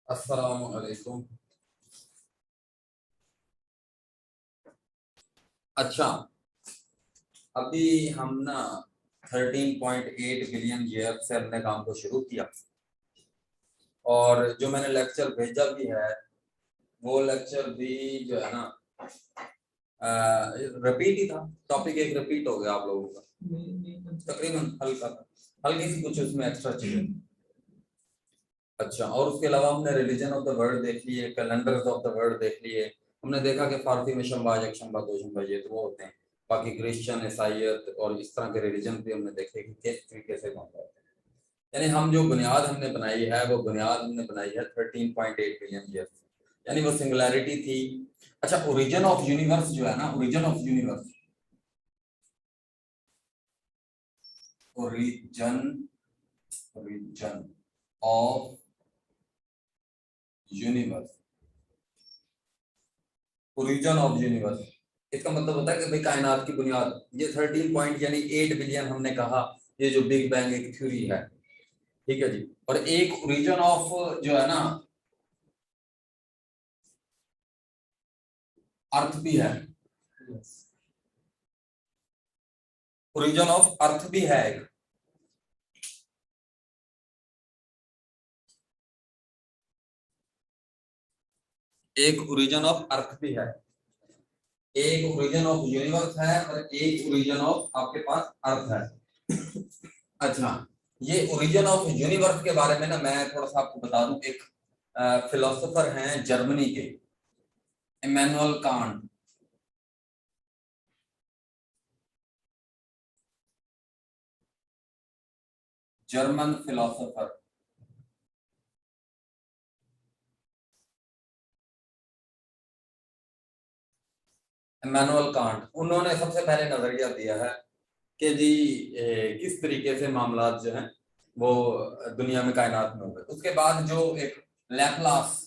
अस्सलामु अलैकुम। अच्छा, अभी हम ना 13.8 बिलियन ईयर से हमने काम को शुरू किया और जो मैंने लेक्चर भेजा भी है वो लेक्चर भी जो है ना रिपीट ही था। टॉपिक एक रिपीट हो गया आप लोगों का तकरीबन, हल्का हल्की सी कुछ उसमें एक्स्ट्रा चीजें। अच्छा, और उसके अलावा हमने रिलीजन ऑफ द वर्ल्ड देख लिए, कैलेंडर्स ऑफ द वर्ल्ड देख लिए। हमने देखा कि फारसी में शंबा, एक शंबा, दो शंबा, ये तो वो होते हैं। बाकी क्रिश्चियन, ईसाइयत और इस तरह के रिलीजन भी हमने देखे कि किस तरीके से काम करते हैं। यानी हम जो बुनियाद हमने बनाई है वो बुनियाद हमने बनाई है 13.8 बिलियन ईयर, यानी वो सिंगुलैरिटी थी। अच्छा, ओरिजिन ऑफ यूनिवर्स जो है ना, origin of universe, origin origin of universe, origin of universe, इसका मतलब होता है कि भाई कायनात की बुनियाद ये 13 पॉइंट यानी 8 बिलियन हमने कहा। ये जो बिग बैंग एक थ्योरी है, ठीक है जी। और एक ओरिजिन ऑफ जो है ना अर्थ भी है, ओरिजिन ऑफ अर्थ भी है एक ओरिजिन ऑफ अर्थ भी है, एक ओरिजिन ऑफ यूनिवर्स है और एक ओरिजिन ऑफ आपके पास अर्थ है। अच्छा, ये ओरिजिन ऑफ यूनिवर्स के बारे में ना मैं थोड़ा सा आपको बता दूं। एक फिलोसोफर हैं जर्मनी के, Immanuel Kant. German philosopher Immanuel Kant, उन्होंने सबसे पहले नजरिया दिया है कि जी किस तरीके से मामलात जो हैं वो दुनिया में कायनात में हो गए। उसके बाद जो एक लैपलास,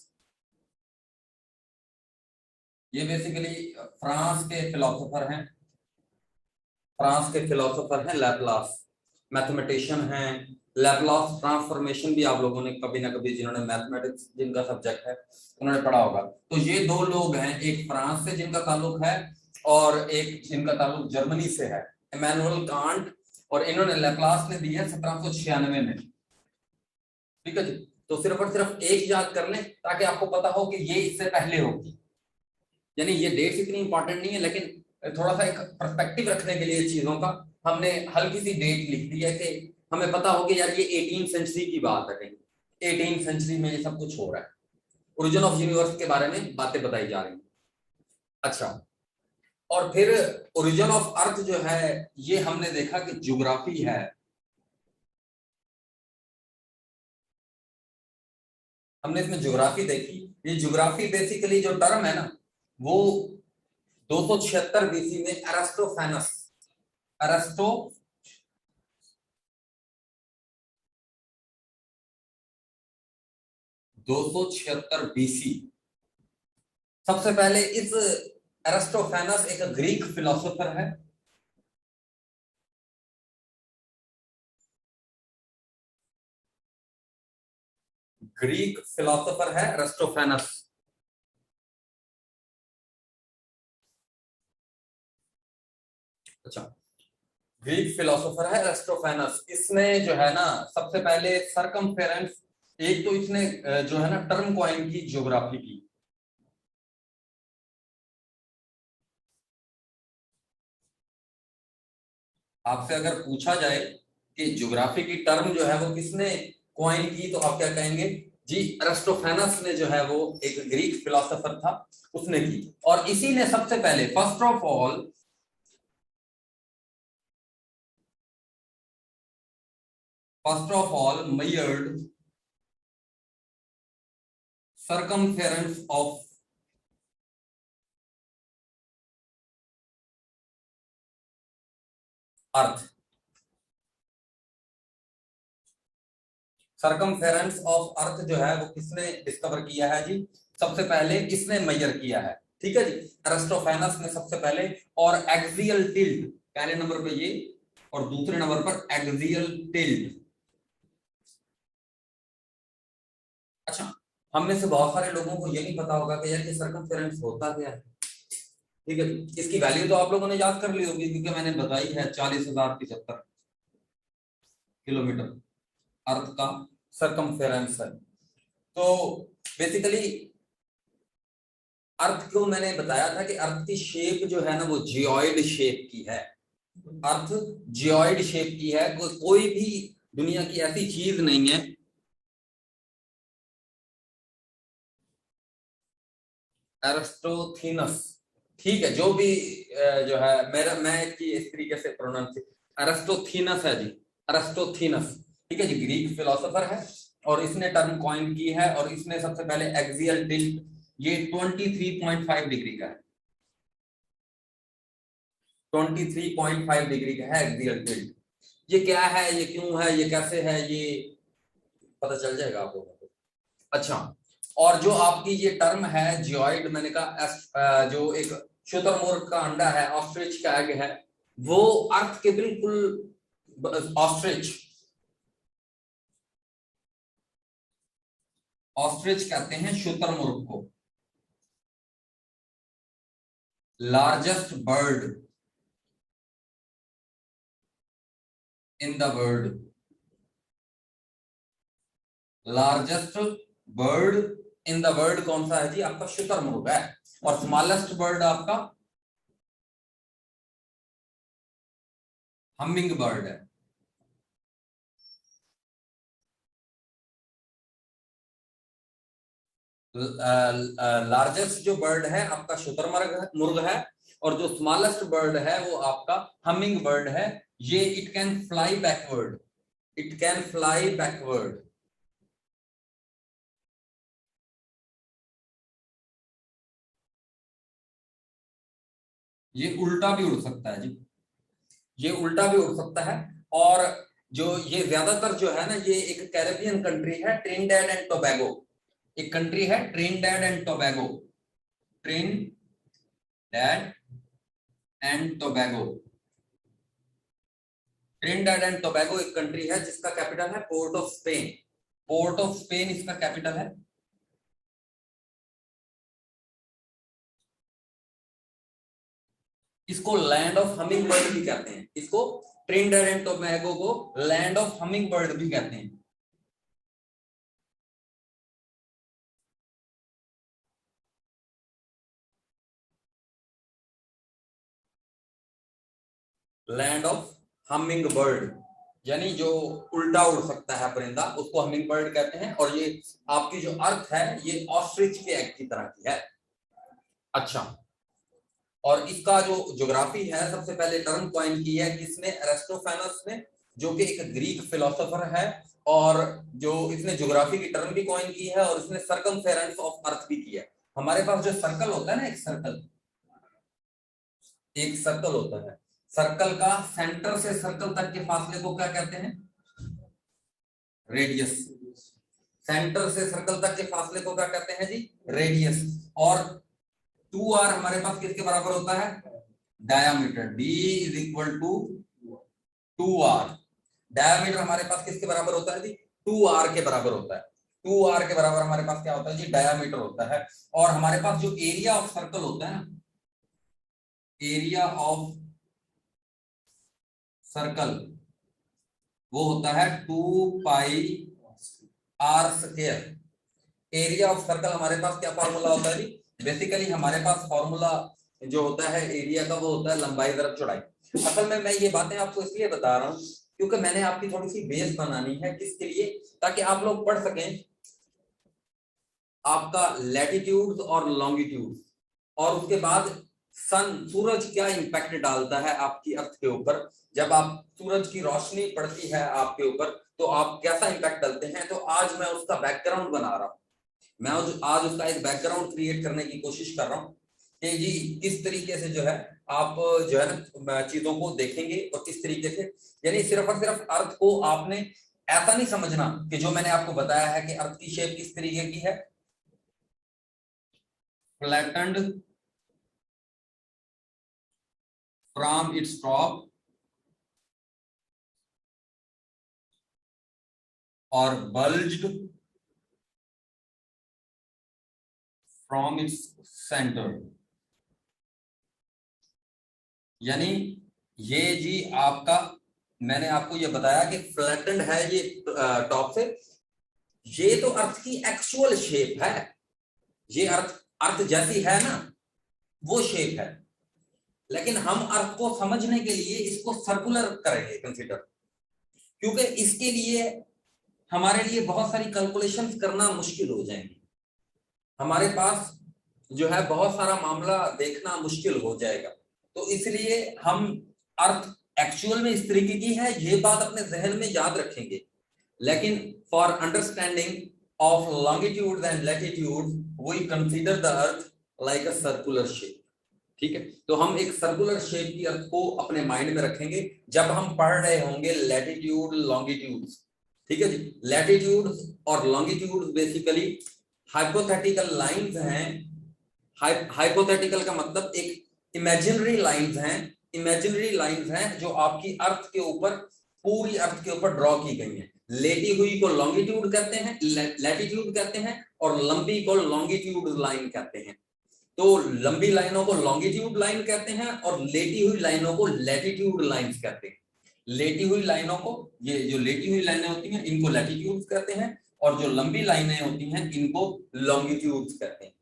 ये बेसिकली फ्रांस के फिलोसोफर हैं, फ्रांस के फिलोसोफर हैं लैपलास, मैथमेटिशियन हैं। लैपलास ट्रांसफॉर्मेशन भी आप लोगों ने कभी ना कभी, जिन्होंने मैथमेटिक्स जिनका सब्जेक्ट है उन्होंने पढ़ा होगा। तो ये दो लोग हैं, एक फ्रांस से जिनका ताल्लुक है और एक जिनका ताल्लुक जर्मनी से है, इमैनुअल कांट। और इन्होंने लैपलास ने दी है 1796 में, ठीक है जी। तो सिर्फ और सिर्फ एक याद कर लें ताकि आपको पता हो कि ये इससे पहले होगी। यानी ये डेट्स इतनी इंपॉर्टेंट नहीं है, लेकिन थोड़ा सा एक पर्सपेक्टिव रखने के लिए चीजों का हमने हल्की सी डेट लिख दी है कि हमें पता हो कि यार ये 18वीं सेंचुरी की बात है, कहीं 18वीं सेंचुरी में ये सब कुछ हो रहा है। ओरिजिन ऑफ यूनिवर्स के बारे में बातें बताई जा रही हैं। अच्छा, और फिर ओरिजिन ऑफ अर्थ जो है ये हमने देखा कि ज्योग्राफी है। हमने इसमें ज्योग्राफी देखी। ये ज्योग्राफी बेसिकली जो टर्म है ना वो 276 बीसी में अरस्टोफेनस, अरस्टो 276 बीसी, सबसे पहले इस एरिस्टोफेनस एक ग्रीक फिलोसोफर है। ग्रीक फिलोसोफर है एरिस्टोफेनस। अच्छा, ग्रीक फिलोसोफर है एरिस्टोफेनस। इसने जो है ना सबसे पहले सरकमफेरेंस, एक तो इसने जो है ना टर्म कॉइन की ज्योग्राफी की। आपसे अगर पूछा जाए कि ज्योग्राफी की टर्म जो है वो किसने कॉइन की तो आप क्या कहेंगे? जी, एरिस्टोफेनस ने जो है वो एक ग्रीक फिलोसोफर था, उसने की। और इसी ने सबसे पहले first of all measured circumference of earth. Circumference of earth जो है वो किसने डिस्कवर किया है जी? सबसे पहले किसने मेजर किया है? ठीक है जी, एरिस्टोफेनस ने सबसे पहले। और एक्सियल टिल्ट पहले नंबर पे ये, और दूसरे नंबर पर एक्सियल टिल्ट। अच्छा, हम में से बहुत सारे लोगों को ये नहीं पता होगा कि यार ये सर्कमफेरेंस होता क्या है। ठीक है, इसकी वैल्यू तो आप लोगों ने याद कर ली होगी क्योंकि मैंने बताई है 40,075 किलोमीटर अर्थ का सर्कमफेरेंस है। तो बेसिकली अर्थ को मैंने बताया था कि अर्थ की शेप जो है ना वो जियोइड शेप की है। अर्थ जियोइड शेप की है, कोई भी दुनिया की ऐसी चीज नहीं है एरिस्टोथीनस, ठीक है, जो भी जो है मेरा मैं इसकी इस तरीके से प्रोनाउंस एरिस्टोथीनस है जी, एरिस्टोथीनस, ठीक है जी, ग्रीक फिलोसोफर है और इसने टर्म कॉइन की है और इसने सबसे पहले एक्सियल टिल्ट, ये 23.5 डिग्री का है, 23.5 डिग्री का है एक्सियल टिल्ट। ये क्या है, ये क्यों है, ये कैसे है, ये पता चल जाएगा आप लोगों को। अच्छा, और जो आपकी ये टर्म है जियोइड, मैंने कहा जो एक शुतुरमुर्ग का अंडा है, ऑस्ट्रिच का एग है, वो अर्थ के बिल्कुल ऑस्ट्रिच, ऑस्ट्रिच कहते हैं शुतुरमुर्ग को, largest bird in the world, largest bird in the world कौन सा है जी, आपका शुतुरमुर्ग है। और स्मॉलेस्ट बर्ड आपका हमिंग बर्ड है। लार्जेस्ट जो बर्ड है आपका शुतुरमुर्ग मुर्ग है, और जो स्मॉलेस्ट बर्ड है वो आपका हमिंग बर्ड है। ये it can fly backward, it can fly backward, ये उल्टा भी उड़ सकता है जी, ये उल्टा भी उड़ सकता है। और जो ये ज्यादातर जो है ना, ये एक कैरेबियन कंट्री है, ट्रिनिडेड एंड टोबैगो, एक कंट्री है Trinidad and Tobago, Trinidad and Tobago, Trinidad and Tobago एक कंट्री है जिसका कैपिटल है port of Spain, port of Spain इसका कैपिटल है। इसको लैंड ऑफ हमिंग बर्ड भी कहते हैं, इसको ट्रिनिडेड एंड टोबैगो को लैंड ऑफ हमिंग बर्ड भी कहते हैं। लैंड ऑफ हमिंग बर्ड, यानी जो उल्टा उड़ सकता है परिंदा उसको हमिंग बर्ड कहते हैं। और ये आपकी जो अर्थ है ये ऑस्ट्रिच के एग की तरह की है। अच्छा, और इसका जो ज्योग्राफी है, सबसे पहले टर्म कॉइन की है किसने, एरिस्टोफेनस ने, जो कि एक ग्रीक फिलोसोफर है। और जो इसने ज्योग्राफी की टर्म भी कॉइन की है और इसने सर्कमफेरेंस ऑफ अर्थ भी किया है। हमारे पास जो सर्कल होता है ना, एक सर्कल, एक सर्कल होता है, सर्कल का सेंटर से सर्कल तक के फासले को क्या कहते हैं, रेडियस। सेंटर से सर्कल तक के फासले को क्या कहते हैं जी, रेडियस। और 2r हमारे पास किसके बराबर होता है, diameter, d is equal to 2r। Diameter हमारे पास किसके बराबर होता है जी, 2r के बराबर होता है। 2r के बराबर हमारे पास क्या होता है जी, डायामीटर होता है। और हमारे पास जो एरिया ऑफ सर्कल होता है ना, एरिया ऑफ सर्कल, वो होता है 2πr²। एरिया ऑफ सर्कल हमारे पास क्या फॉर्मूला होता है जी, बेसिकली हमारे पास फॉर्मूला जो होता है एरिया का वो होता है लंबाई दरब चौड़ाई। असल में मैं ये बातें आपको इसलिए बता रहा हूँ क्योंकि मैंने आपकी थोड़ी सी बेस बनानी है, किसके लिए, ताकि आप लोग पढ़ सकें आपका लैटिट्यूड और लॉन्गिट्यूड, और उसके बाद सन, सूरज क्या इंपैक्ट डालता है आपकी अर्थ के ऊपर, जब आप सूरज की रोशनी पड़ती है आपके ऊपर तो आप कैसा इंपैक्ट डालते हैं। तो आज मैं उसका बैकग्राउंड बना रहा हूं, मैं आज उसका एक बैकग्राउंड क्रिएट करने की कोशिश कर रहा हूँ कि जी किस तरीके से जो है आप जो है ना चीजों को देखेंगे और किस तरीके से, यानी सिर्फ और सिर्फ अर्थ को आपने ऐसा नहीं समझना कि जो मैंने आपको बताया है कि अर्थ की शेप किस तरीके की है, फ्लैटेंड फ्रॉम इट्स टॉप और बल्ज्ड फ्रॉम इट्स सेंटर, यानी ये जी आपका, मैंने आपको ये बताया कि फ्लैटेंड है ये टॉप से, ये तो अर्थ की एक्चुअल शेप है, ये अर्थ जैसी है ना वो शेप है, लेकिन हम अर्थ को समझने के लिए इसको सर्कुलर करेंगे कंसीडर, क्योंकि इसके लिए हमारे लिए बहुत सारी कैलकुलेशंस करना मुश्किल हो जाएंगी, हमारे पास जो है बहुत सारा मामला देखना मुश्किल हो जाएगा, तो इसलिए हम अर्थ एक्चुअल में इस तरीके की है ये बात अपने जहन में याद रखेंगे, लेकिन for understanding of longitude and latitude we consider the earth like a circular shape. ठीक है, तो हम एक सर्कुलर शेप की अर्थ को अपने माइंड में रखेंगे जब हम पढ़ रहे होंगे लैटिट्यूड लॉन्गिट्यूड। ठीक है जी, लैटिट्यूड और लॉन्गिट्यूड बेसिकली हाइपोथेटिकल लाइंस हैं, हाइपोथेटिकल का मतलब एक इमेजिनरी लाइंस हैं, इमेजिनरी लाइंस हैं जो आपकी अर्थ के ऊपर, पूरी अर्थ के ऊपर ड्रॉ की गई हैं। लेटी हुई को लॉन्गिट्यूड कहते हैं, लैटिट्यूड कहते हैं, और लंबी को लॉन्गिट्यूड लाइन कहते हैं। तो लंबी लाइनों को लॉन्गिट्यूड लाइन कहते हैं और लेटी हुई लाइनों को लैटिट्यूड लाइंस कहते हैं। लेटी हुई लाइनों को, ये जो लेटी हुई लाइनें होती हैं इनको लैटिट्यूड कहते हैं, और जो लंबी लाइनें होती हैं इनको लॉन्गिट्यूड कहते हैं।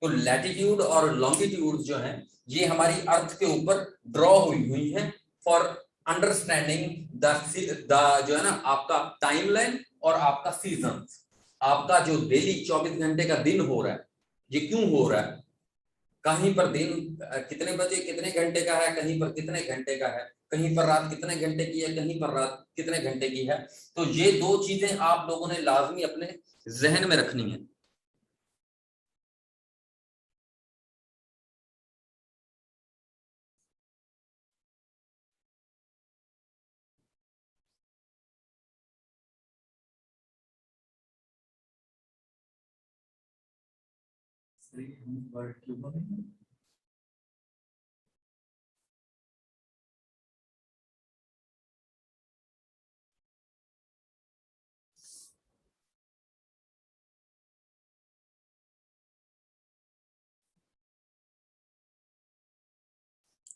तो लैटिट्यूड और लॉन्गिट्यूड जो है ये हमारी अर्थ के ऊपर ड्रॉ हुई हैं फॉर अंडरस्टैंडिंग द जो है ना आपका टाइमलाइन और आपका सीजन, आपका जो डेली 24 घंटे का दिन हो रहा है ये क्यों हो रहा है, कहीं पर दिन कितने बजे कितने घंटे का है, कहीं पर कितने घंटे का है, कहीं पर रात कितने घंटे की है, कहीं पर रात कितने घंटे की है। तो ये दो चीजें आप लोगों ने लाजमी अपने जहन में रखनी है।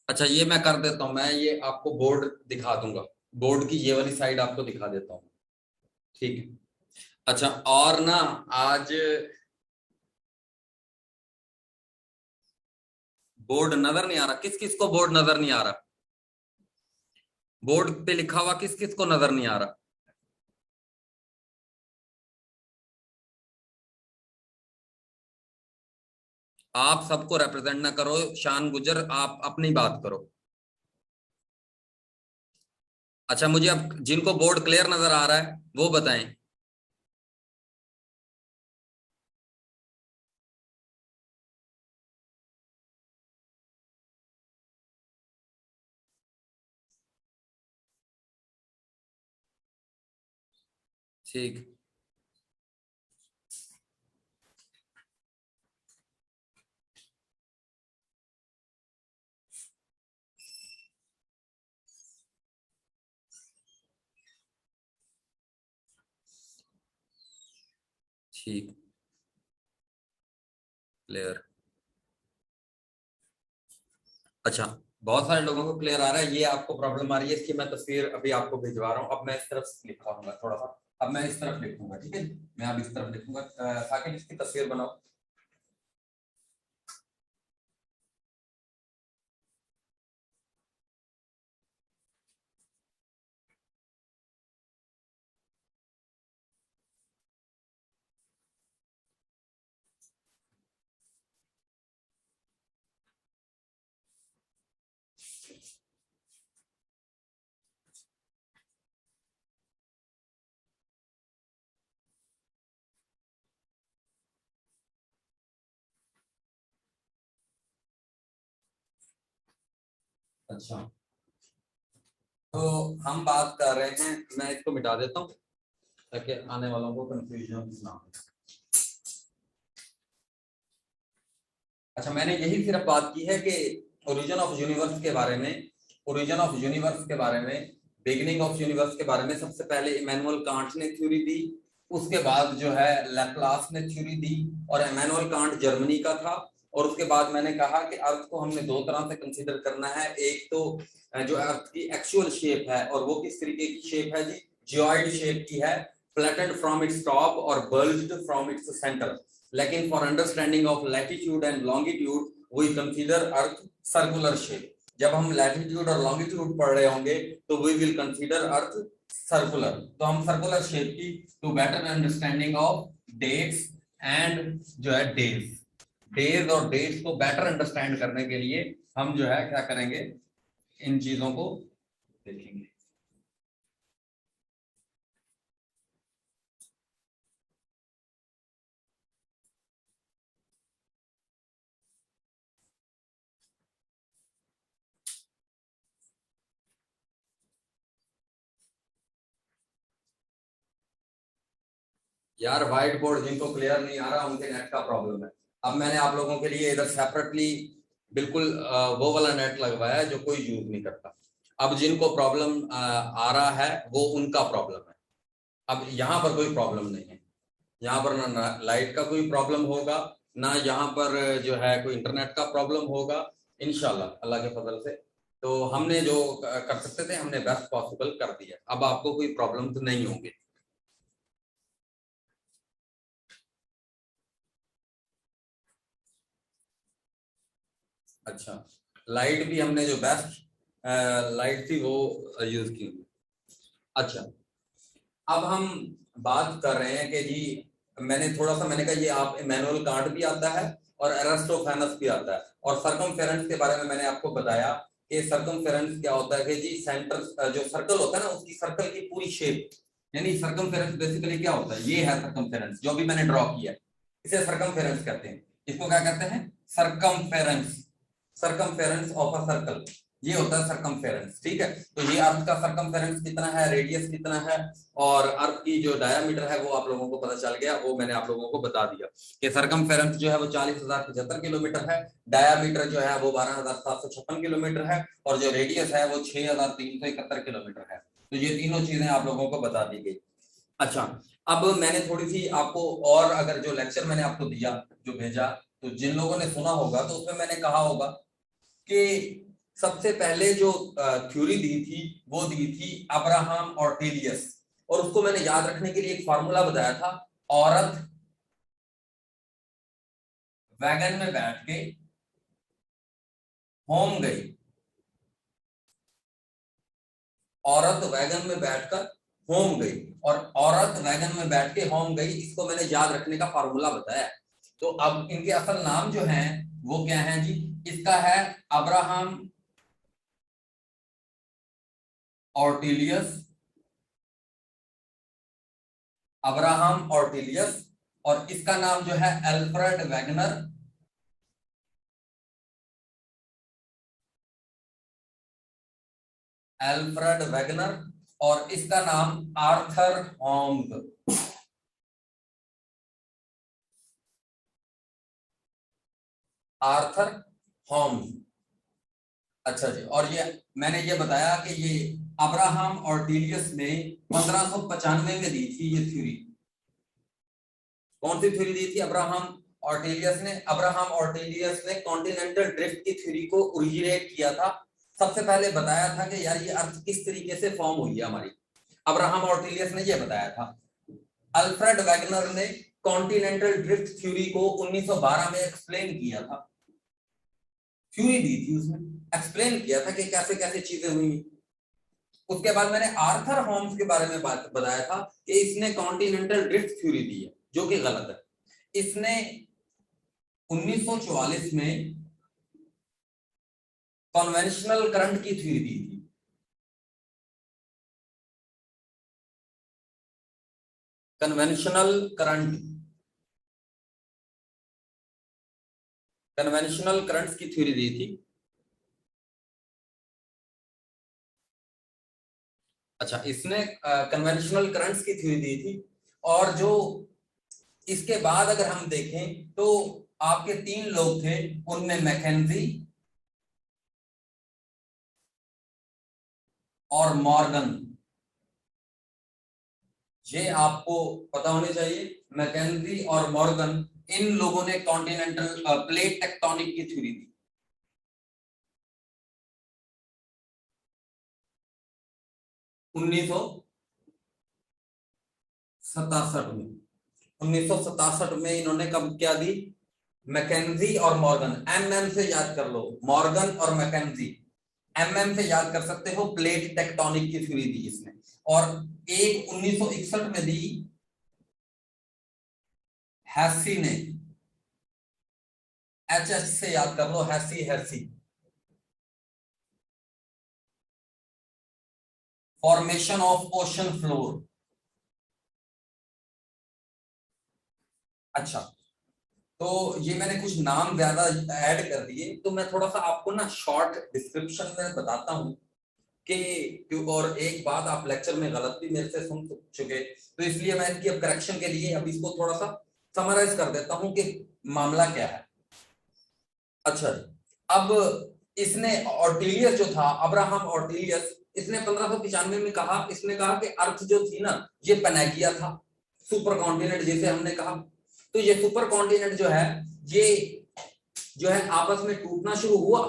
अच्छा ये मैं कर देता हूं, मैं ये आपको बोर्ड दिखा दूंगा, बोर्ड की ये वाली साइड आपको दिखा देता हूँ। ठीक है, अच्छा और ना आज बोर्ड नजर नहीं आ रहा, किस किस को बोर्ड नजर नहीं आ रहा, बोर्ड पे लिखा हुआ किस किस को नजर नहीं आ रहा। आप सबको रिप्रेजेंट ना करो, शान गुजर आप अपनी बात करो। अच्छा मुझे अब जिनको बोर्ड क्लियर नजर आ रहा है वो बताएं। ठीक, ठीक, क्लियर। अच्छा बहुत सारे लोगों को क्लियर आ रहा है, ये आपको प्रॉब्लम आ रही है, इसकी मैं तस्वीर अभी आपको भिजवा रहा हूँ। अब मैं इस तरफ लिखूंगा थोड़ा सा, अब मैं इस तरफ लिखूंगा, ठीक है, मैं अब इस तरफ लिखूंगा ताकि इसकी तस्वीर बनाओ। अच्छा तो हम बात कर रहे हैं, मैं इसको मिटा देता हूँ ताकि आने वालों को कंफ्यूजन ना हो। अच्छा मैंने यही सिर्फ बात की है कि ओरिजिन ऑफ यूनिवर्स के बारे में, ओरिजिन ऑफ यूनिवर्स के बारे में, बिगिनिंग ऑफ यूनिवर्स के बारे में सबसे पहले इमैनुअल कांट ने थ्योरी दी, उसके बाद जो है लैप्लास ने थ्योरी दी और इमैनुअल कांट जर्मनी का था। और उसके बाद मैंने कहा कि अर्थ को हमने दो तरह से कंसीडर करना है, एक तो जो अर्थ की एक्चुअल शेप है, और वो किस तरीके की शेप है जी, जियोइड शेप की है, फ्लैटेंड फ्रॉम इट्स टॉप और बल्ज्ड फ्रॉम इट्स सेंटर। लेकिन for understanding of latitude and longitude we consider earth circular shape. जब हम लैटिट्यूड और लॉन्गिट्यूड पढ़ रहे होंगे तो we will consider earth circular. तो हम सर्कुलर शेप की to better understanding of dates and जो है डेज और डेट्स को बेटर अंडरस्टैंड करने के लिए हम जो है क्या करेंगे, इन चीजों को देखेंगे। यार व्हाइट बोर्ड जिनको क्लियर नहीं आ रहा उनके नेट का प्रॉब्लम है। अब मैंने आप लोगों के लिए इधर सेपरेटली बिल्कुल वो वाला नेट लगवाया है जो कोई यूज नहीं करता। अब जिनको प्रॉब्लम आ रहा है वो उनका प्रॉब्लम है। अब यहाँ पर कोई प्रॉब्लम नहीं है, यहाँ पर ना लाइट का कोई प्रॉब्लम होगा, ना यहाँ पर जो है कोई इंटरनेट का प्रॉब्लम होगा, इंशाल्लाह अल्लाह के फजल से। तो हमने जो कर सकते थे हमने बेस्ट पॉसिबल कर दिया। अब आपको कोई प्रॉब्लम तो नहीं होंगे। अच्छा, लाइट भी हमने जो बेस्ट लाइट थी वो यूज की। अच्छा, अब हम बात कर रहे हैं कि जी मैंने थोड़ा सा मैंने कहा ये आप इमैनुअल कांट भी आता है और एरिस्टोफेनस भी आता है। और सर्कमफेरेंस के बारे में मैंने आपको बताया कि सर्कमफेरेंस क्या होता है कि जी सेंटर जो सर्कल होता है ना उसकी सर्कल की पूरी शेप, यानी सर्कमफेरेंस बेसिकली क्या होता है, ये है सर्कमफेरेंस जो भी मैंने ड्रॉ किया है, इसे सर्कमफेरेंस कहते हैं। इसको क्या कहते हैं, circumference, circumference of a circle, ये होता है सर्कमफेरेंस। ठीक है, तो ये अर्थ का सर्कमफेरेंस कितना है, रेडियस कितना है, और अर्थ की जो डायमीटर है वो आप लोगों को पता चल गया, वो मैंने आप लोगों को बता दिया कि सर्कमफेरेंस जो है वो 40,075 किलोमीटर है, डायमीटर जो है वो 12,756 किलोमीटर है, और जो रेडियस है वो 6,371 किलोमीटर है। तो ये तीनों चीजें आप लोगों को बता दी गई। अच्छा, अब मैंने थोड़ी सी आपको, और अगर जो लेक्चर मैंने आपको दिया जो भेजा, तो जिन लोगों ने सुना होगा तो उसमें मैंने कहा होगा कि सबसे पहले जो थ्योरी दी थी वो दी थी अब्राहम ऑर्टेलियस, और उसको मैंने याद रखने के लिए एक फार्मूला बताया था, औरत वैगन में बैठ के होम गई, औरत वैगन में बैठकर होम गई, और औरत वैगन में बैठ के होम गई, इसको मैंने याद रखने का फार्मूला बताया। तो अब इनके असल नाम जो हैं वो क्या हैं जी, इसका है अब्राहम ऑर्टेलियस, अब्राहम ऑर्टेलियस, और इसका नाम जो है एल्फ्रेड वैगनर, एल्फ्रेड वैगनर, और इसका नाम आर्थर होम्स, आर्थर होम्स। अच्छा जी, और ये मैंने ये बताया कि ये अब्राहम ऑर्टेलियस ने 1595 में दी थी ये थ्योरी। कौन सी थ्योरी दी थी अब्राहम ऑर्टेलियस ने, अब्राहम ऑर्टेलियस ने कॉन्टिनेंटल ड्रिफ्ट की थ्योरी को ओरिजिनेट किया था। सबसे पहले बताया था कि यार ये अर्थ किस तरीके से फॉर्म हुई है हमारी, अब्राहम ऑर्टेलियस ने ये बताया था। अल्फ्रेड वैगनर ने कॉन्टिनेंटल ड्रिफ्ट थ्योरी को 1912 में एक्सप्लेन किया था, थ्योरी दी थी उसमें, एक्सप्लेन किया था कि कैसे कैसे चीजें हुई। उसके बाद मैंने आर्थर होम्स के बारे में बात बताया था कि इसने कॉन्टिनेंटल ड्रिफ्ट थ्योरी दी है जो कि गलत है। इसने 1944 में कन्वेंशनल करंट की थ्योरी दी थी, कन्वेंशनल करंट, कन्वेंशनल करंट्स की थ्योरी दी थी। अच्छा, इसने कन्वेंशनल करंट्स की थ्योरी दी थी। और जो इसके बाद अगर हम देखें तो आपके तीन लोग थे, उनमें मैकेंजी और मॉर्गन, ये आपको पता होने चाहिए। मैकेंजी और मॉर्गन, इन लोगों ने कॉन्टिनेंटल प्लेट टेक्टोनिक की थ्योरी दी। उन्नीस सौ सतासठ में 1967 में इन्होंने कब क्या दी? मैकेंजी और मॉर्गन, एमएम से याद कर लो, मॉर्गन और मैकेंजी, एमएम से याद कर सकते हो, प्लेट टेक्टोनिक की थ्योरी दी इसने। और एक 1961 में दी हैसी ने, एच से याद कर लो, हैसी, हैसी, फॉर्मेशन ऑफ ओशन फ्लोर। अच्छा, तो ये मैंने कुछ नाम ज्यादा ऐड कर दिए, तो मैं थोड़ा सा आपको ना शॉर्ट डिस्क्रिप्शन में बताता हूँ कि, और एक बात आप लेक्चर में गलत भी मेरे से सुन चुके, तो इसलिए मैं इनकी अब करेक्शन के लिए अब इसको थोड़ा सा समराइज कर देता हूँ कि मामला क्या है। अच्छा, अब इसने ऑर्टिलियस जो था, अब्राहम ऑर्टिलियस, इसने 1595 में कहा, इसने कहा कि अर्थ जो थी ना, ये पनागिया था, सुपर कॉन्टिनेंट जिसे हमने कहा। तो ये सुपर कॉन्टिनेंट जो है, ये जो है आपस में टूटना शुरू हुआ,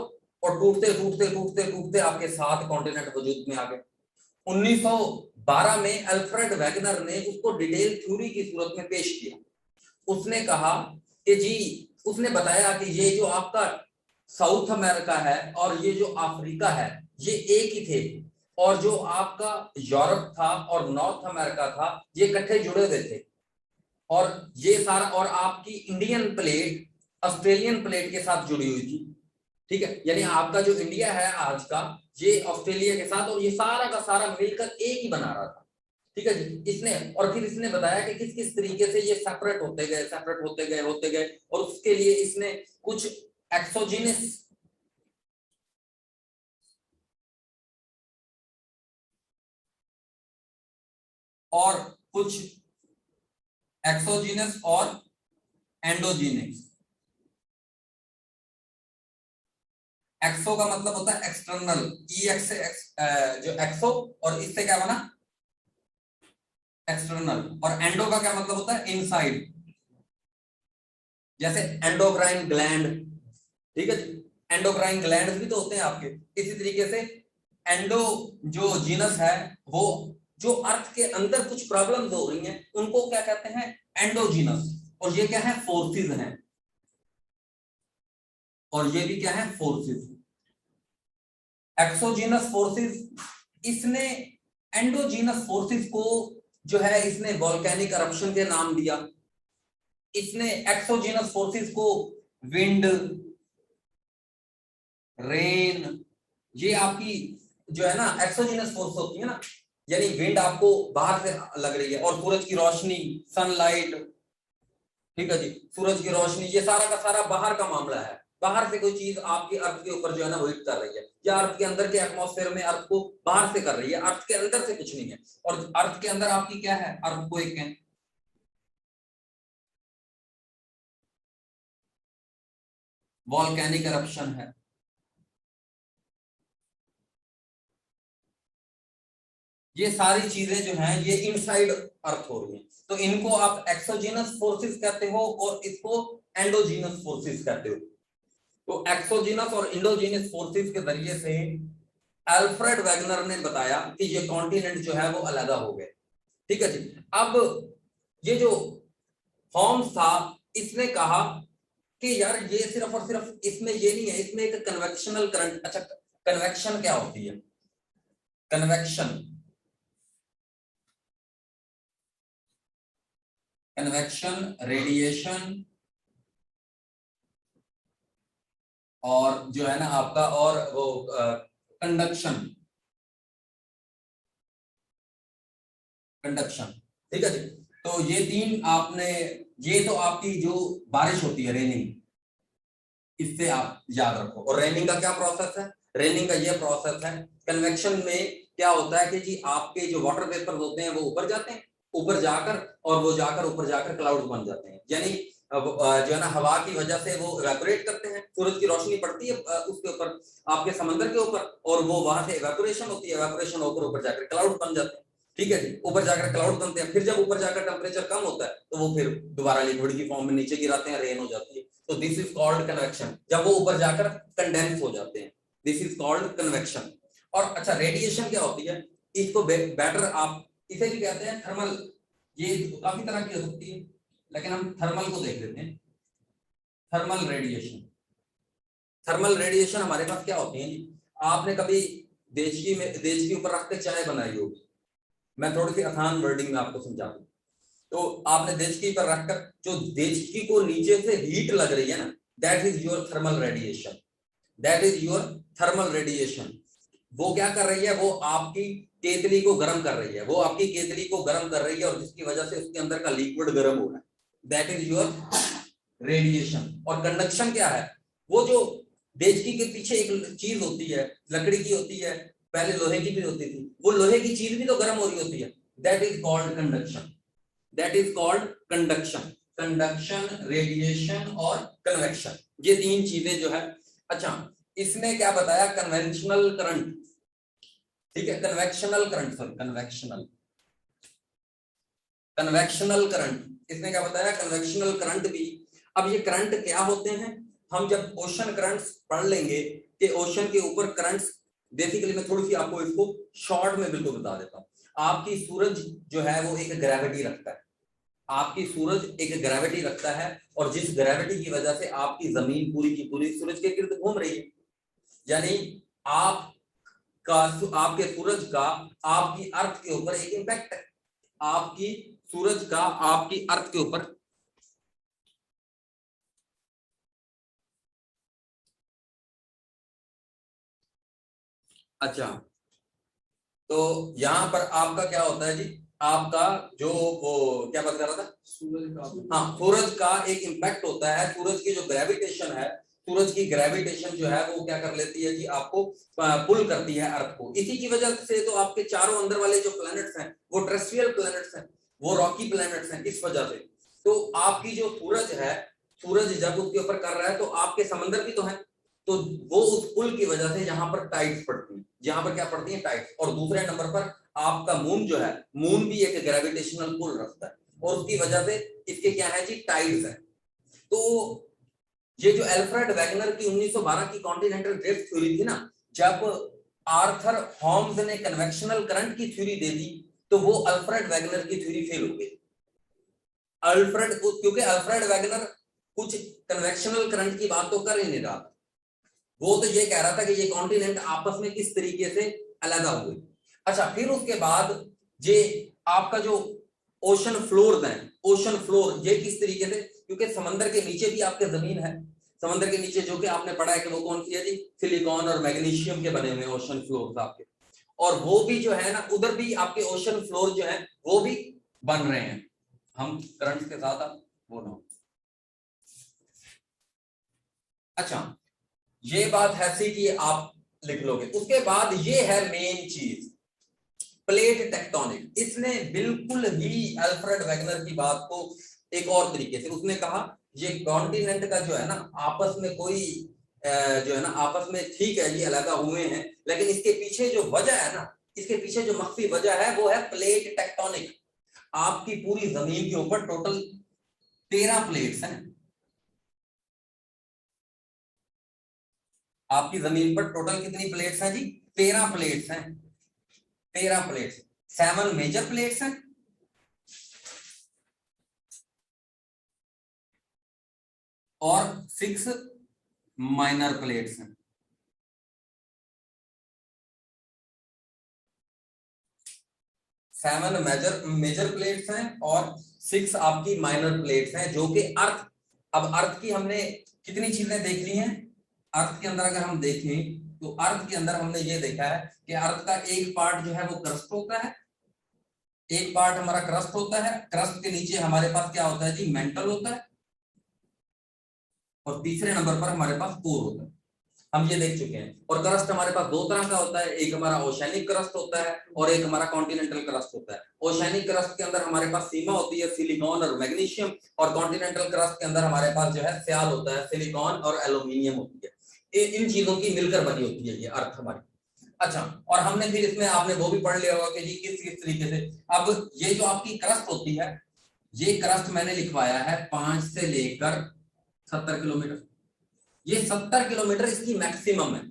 और टूटते टूटते टूटते टूटते आपके 7 कॉन्टिनेंट वजूद में आ गए। 1912 में अल्फ्रेड वैगनर ने उसको डिटेल थ्योरी की सूरत में पेश किया। उसने कहा कि जी, उसने बताया कि ये जो आपका साउथ अमेरिका है और ये जो अफ्रीका है, ये एक ही थे, और जो आपका यूरोप था और नॉर्थ अमेरिका था, ये इकट्ठे जुड़े हुए थे। और ये सारा, और आपकी इंडियन प्लेट ऑस्ट्रेलियन प्लेट के साथ जुड़ी हुई थी, ठीक है। यानी आपका जो इंडिया है आज का, ये ऑस्ट्रेलिया के साथ, और ये सारा का सारा मिलकर एक ही बना रहा था, ठीक है जी। इसने, और फिर इसने बताया कि किस किस तरीके से ये सेपरेट होते गए, सेपरेट होते गए, होते गए, और उसके लिए इसने कुछ एक्सोजीनस और कुछ एक्सोजीनस और एंडोजीनस। एक्सो का मतलब होता है एक्सटर्नल, ई एक्स से जो एक्सो, और इससे क्या बना? एक्सटर्नल। और एंडो का क्या मतलब होता है? इनसाइड, जैसे एंडोक्राइन ग्लैंड, ठीक है जी। एंडोक्राइन ग्लैंड भी तो होते हैं आपके। इसी तरीके से एंडो जो जीनस है, वो जो अर्थ के अंदर कुछ प्रॉब्लम्स हो रही हैं, उनको क्या कहते हैं? एंडोजीनस। और ये क्या है? फोर्सेस हैं, और ये भी क्या है? फोर्सेस। एक्सोजीनस फोर्सेस, इसने एंडोजीनस फोर्सेस को जो है, इसने वोल्केनिक eruption के नाम दिया। इसने एक्सोजीनस फोर्सेस को विंड, रेन, ये आपकी जो है ना एक्सोजीनस फोर्स होती है ना, यानी विंड आपको बाहर से लग रही है, और सूरज की रोशनी, सनलाइट, ठीक है जी, सूरज की रोशनी, ये सारा का सारा बाहर का मामला है। बाहर से कोई चीज आपकी अर्थ के ऊपर जो है ना वो हिट कर रही है, या अर्थ के अंदर के एटमॉस्फेयर में अर्थ को बाहर से कर रही है, अर्थ के अंदर से कुछ नहीं है। और अर्थ के अंदर आपकी क्या है? अर्थ को एक है वॉल्केनिक eruption है। ये सारी चीजें जो हैं, ये इनसाइड अर्थ हो रही हैं, तो इनको आप एक्सोजीनस फोर्सेस कहते हो, और इसको एंडोजीनस फोर्सेस कहते हो। तो एक्सोजीनस और इंडोजीनस फोर्सेस के जरिए से अल्फ्रेड वैगनर ने बताया कि ये कॉन्टिनेंट जो है वो अलग हो गए, ठीक है जी। अब ये जो होम्स था, इसने कहा कि यार ये सिर्फ और सिर्फ इसमें ये नहीं है, इसमें एक कन्वेक्शनल करंट। अच्छा, कन्वेक्शन क्या होती है? कन्वेक्शन, कन्वेक्शन, रेडिएशन, और जो है ना आपका, और वो कंडक्शन, कंडक्शन, ठीक है जी। तो ये तीन आपने, ये तो आपकी जो बारिश होती है, रेनिंग, इससे आप याद रखो। और रेनिंग का क्या प्रोसेस है? रेनिंग का ये प्रोसेस है, कन्वेक्शन में क्या होता है कि जी आपके जो वाटर वेपर होते हैं वो ऊपर जाते हैं, ऊपर जाकर, और वो जाकर ऊपर जाकर क्लाउड बन जाते हैं, यानी जो है ना हवा की वजह से वो इवेपोरेट करते हैं, सूरज की रोशनी पड़ती है उसके ऊपर, आपके समंदर के ऊपर, और वो वहां से इवेपोरेशन होती है, इवेपोरेशन होकर ऊपर जाकर क्लाउड बन जाते हैं। ठीक है जी, ऊपर जाकर क्लाउड बनते हैं, फिर जब ऊपर जाकर टेम्परेचर कम होता है तो वो फिर दोबारा लिक्विड की फॉर्म में नीचे गिराते हैं, रेन हो जाती है। तो दिस इज कॉल्ड कन्वेक्शन। जब वो ऊपर जाकर कंडेंस हो जाते हैं, दिस इज कॉल्ड कन्वेक्शन। और अच्छा, रेडिएशन क्या होती है, इसको बेटर आप इसे भी कहते हैं थर्मल। ये काफी तरह की हो सकती है, लेकिन हम थर्मल को देख लेते हैं। थर्मल रेडिएशन, थर्मल रेडिएशन हमारे पास क्या होती है जी, आपने कभी देचकी में, देचकी ऊपर रख के चाय बनाई होगी, मैं थोड़ी सी आसान वर्डिंग में आपको समझा दूं। तो आपने देचकी पर रखकर जो देचकी को नीचे से हीट लग रही है ना, that is your thermal radiation, that is your thermal radiation. वो क्या कर रही है, वो आपकी केतली को गर्म कर रही है, वो आपकी केतली को गर्म कर रही है, और जिसकी वजह से उसके अंदर का लिक्विड गर्म हो रहा है, दैट इज योर रेडिएशन। और कंडक्शन क्या है, वो जो देचकी के पीछे एक चीज होती है, लकड़ी की होती है, पहले लोहे की भी होती थी, वो लोहे की चीज भी तो गर्म हो रही होती है, that is called conduction, that is called conduction. Conduction, radiation और कन्वेक्शन, ये तीन चीजें जो है। अच्छा, इसने क्या बताया, कन्वेंशनल करंट, ठीक है, convectional current, sorry convectional, convectional current इसने क्या बताया, कन्वेक्शनल करंट भी। अब ये करंट क्या होते हैं, हम जब ओशन करंट्स पढ़ लेंगे कि ओशन के ऊपर करंट्स, बेसिकली मैं थोड़ी सी आपको इसको शॉर्ट में बिल्कुल बता देता हूं। आपकी सूरज जो है वो एक ग्रेविटी रखता है, आपकी सूरज एक ग्रेविटी रखता है, और जिस ग्रेविटी की वजह से आपकी जमीन पूरी की पूरी सूरज के गिर्द घूम रही है, यानी आपके सूरज का आपकी अर्थ के ऊपर एक इंपैक्ट है, आपकी सूरज का आपकी अर्थ के ऊपर। अच्छा, तो यहां पर आपका क्या होता है जी, आपका जो वो क्या बात कर रहा था, सूरज का, हाँ, सूरज का एक इंपैक्ट होता है, सूरज की जो ग्रेविटेशन है, सूरज की ग्रेविटेशन जो है वो क्या कर लेती है जी, आपको पुल करती है अर्थ को। इसी की वजह से तो आपके चारों अंदर वाले जो प्लैनेट्स हैं वो टेरेस्ट्रियल प्लैनेट्स हैं, वो रॉकी प्लैनेट्स हैं, इस वजह से। तो आपकी जो सूरज है, सूरज जब उसके ऊपर कर रहा है तो आपके समंदर भी तो है, तो वो उस पुल की वजह से यहाँ पर टाइड्स पड़ती है, यहाँ पर क्या पड़ती है, टाइड्स। और दूसरे नंबर पर आपका मून जो है, मून भी एक ग्रेविटेशनल पुल रखता है, और उसकी वजह से इसके क्या है जी, टाइड्स है। तो ये जो एल्फ्रेड वैगनर की 1912 की कॉन्टिनेंटल ड्रिफ्ट थ्योरी थी ना, जब आर्थर हॉम्स ने कन्वेक्शनल करंट की थ्योरी दे दी, तो वो अल्फ्रेड वैगनर की थ्योरी फेल हो गई। क्योंकि अल्फ्रेड वैगनर कुछ कन्वेक्शनल करंट की बात तो कर ही नहीं रहा था, वो तो ये कह रहा था कि ये कॉन्टिनेंट आपस में किस तरीके से अलग हुए। अच्छा, फिर उसके बाद ये आपका जो ओशन फ्लोर है, ओशन फ्लोर ये किस तरीके से, क्योंकि समंदर के नीचे भी आपके जमीन है, समंदर के नीचे जो कि आपने पढ़ा है कि वो कौन सी है जी, सिलिकॉन और मैग्नीशियम के बने हुए ओशन फ्लोर आपके, और वो भी जो है ना, उधर भी आपके ओशन फ्लोर जो है वो भी बन रहे हैं। हम करंट के साथ आप वो ना, अच्छा, ये बात है सी कि आप लिख लोगे। उसके बाद ये है मेन चीज, प्लेट टेक्टोनिक। इसने बिल्कुल ही अल्फ्रेड वैगनर की बात को एक और तरीके से, उसने कहा ये कॉन्टिनेंट का जो है ना, आपस में कोई जो है ना, आपस में ठीक है ये अलग हुए हैं, लेकिन इसके पीछे जो वजह है ना, इसके पीछे जो मख्फी वजह है वो है प्लेट टेक्टोनिक। आपकी पूरी जमीन के ऊपर टोटल 13 प्लेट्स हैं, आपकी जमीन पर टोटल कितनी प्लेट्स हैं जी, 13 प्लेट्स हैं, 13 प्लेट्स, 7 मेजर प्लेट्स हैं और 6 माइनर प्लेट्स हैं। 7 मेजर प्लेट्स हैं और 6 आपकी माइनर प्लेट्स हैं, जो कि अर्थ, अब अर्थ की हमने कितनी चीजें देख ली हैं, अर्थ के अंदर अगर हम देखें तो अर्थ के अंदर हमने ये देखा है कि अर्थ का एक पार्ट जो है वो क्रस्ट होता है, एक पार्ट हमारा क्रस्ट होता है, क्रस्ट के नीचे हमारे पास क्या होता है जी, मेंटल होता है, और तीसरे नंबर पर हमारे पास कोर होता है। हम ये देख चुके हैं। और क्रस्ट हमारे पास 2 तरह का होता है, एक हमारा ओशैनिक क्रस्ट होता है और एक हमारा कॉन्टिनेंटल क्रस्ट होता है। ओशैनिक क्रस्ट के अंदर हमारे पास सीमा होती है सिलिकॉन और मैग्नीशियम, और कॉन्टिनेंटल क्रस्ट के अंदर हमारे पास जो है स्याल होता है, सिलिकॉन और एल्यूमिनियम होती है। इन चीजों की मिलकर बनी होती है ये अर्थ हमारी। अच्छा, और हमने फिर इसमें आपने वो भी पढ़ लिया होगा कि जी किस किस तरीके से, अब ये जो आपकी क्रस्ट होती है, ये क्रस्ट मैंने लिखवाया है 5 से लेकर 70 किलोमीटर, ये 70 किलोमीटर इसकी मैक्सिमम है,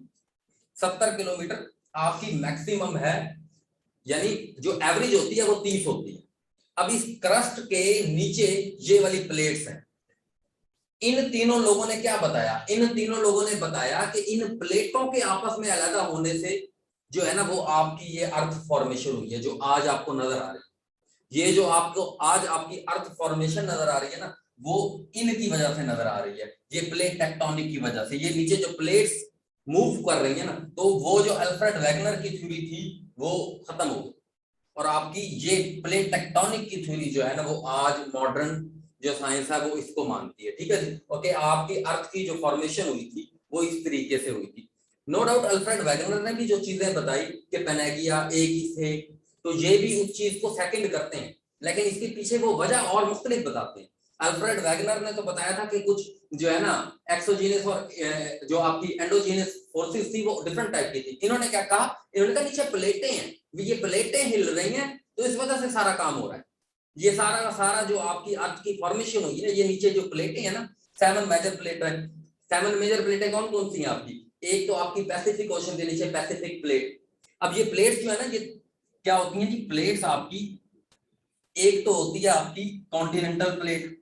70 किलोमीटर आपकी मैक्सिमम है, यानी जो एवरेज होती है वो 30 होती है। अब इस क्रस्ट के नीचे ये वाली प्लेट्स हैं, इन तीनों लोगों ने क्या बताया, इन तीनों लोगों ने बताया कि इन प्लेटों के आपस में अलग होने से जो है ना वो आपकी ये अर्थ फॉर्मेशन हुई है, जो आज आपको नजर आ रही है, ये जो आपको आज आपकी अर्थ फॉर्मेशन नजर आ रही है ना, वो इनकी वजह से नजर आ रही है, ये प्लेट टेक्टोनिक की वजह से। ये नीचे जो प्लेट्स मूव कर रही है ना, तो वो जो अल्फ्रेड वैगनर की थ्योरी थी वो खत्म हो गई, और आपकी ये प्लेट टेक्टोनिक की थ्योरी जो है ना वो आज मॉडर्न जो साइंस है वो इसको मानती है। ठीक है जी, ओके। आपकी अर्थ की जो फॉर्मेशन हुई थी वो इस तरीके से हुई थी। नो डाउट अल्फ्रेड वैगनर ने भी जो चीजें बताई कि पेनेगिया एक ही थे, तो ये भी उस चीज को सेकंड करते हैं, लेकिन इसके पीछे वो वजह और मुख्तलिफ बताते हैं। अल्फ्रेड वैगनर ने तो बताया था कि कुछ जो है ना एक्सोजीनियस और जो आपकी एंडोजीनियस फोर्सेस थी वो डिफरेंट टाइप की थी। इन्होंने क्या कहा, इन्होंने कहा नीचे प्लेटें हैं, ये प्लेटें हिल रही हैं तो इस वजह से सारा काम हो रहा है। ये सारा का सारा जो आपकी अर्थ की फॉर्मेशन हुई है, ये नीचे जो प्लेटें हैं ना, 7 मेजर प्लेट है। 7 मेजर प्लेटें कौन कौन सी हैं आपकी, एक तो आपकी पैसिफिक ओशन के नीचे पैसिफिक प्लेट। अब ये प्लेट्स जो है ना ये क्या होती हैं जी, प्लेट्स आपकी एक तो होती है आपकी कॉन्टिनेंटल प्लेट,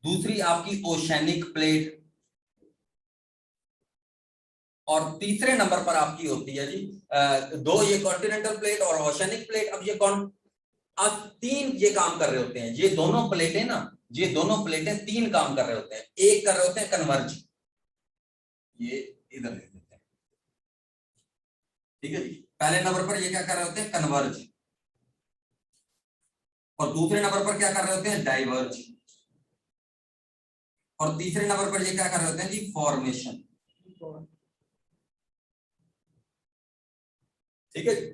दूसरी आपकी ओशैनिक प्लेट, और तीसरे नंबर पर आपकी होती है जी दो ये कॉन्टिनेंटल प्लेट और ओशैनिक प्लेट। अब ये कौन, अब तीन ये काम कर रहे होते हैं, ये दोनों प्लेटें ना, ये दोनों प्लेटें तीन काम कर रहे होते हैं। एक कर रहे होते हैं कन्वर्ज, ये इधर लिख देते हैं, ठीक है जी। पहले नंबर पर ये क्या कर रहे होते हैं, कन्वर्ज, और दूसरे नंबर पर क्या कर रहे होते हैं, डाइवर्ज, और तीसरे नंबर पर ये क्या कर रहे होते हैं जी, फॉर्मेशन। ठीक है जी,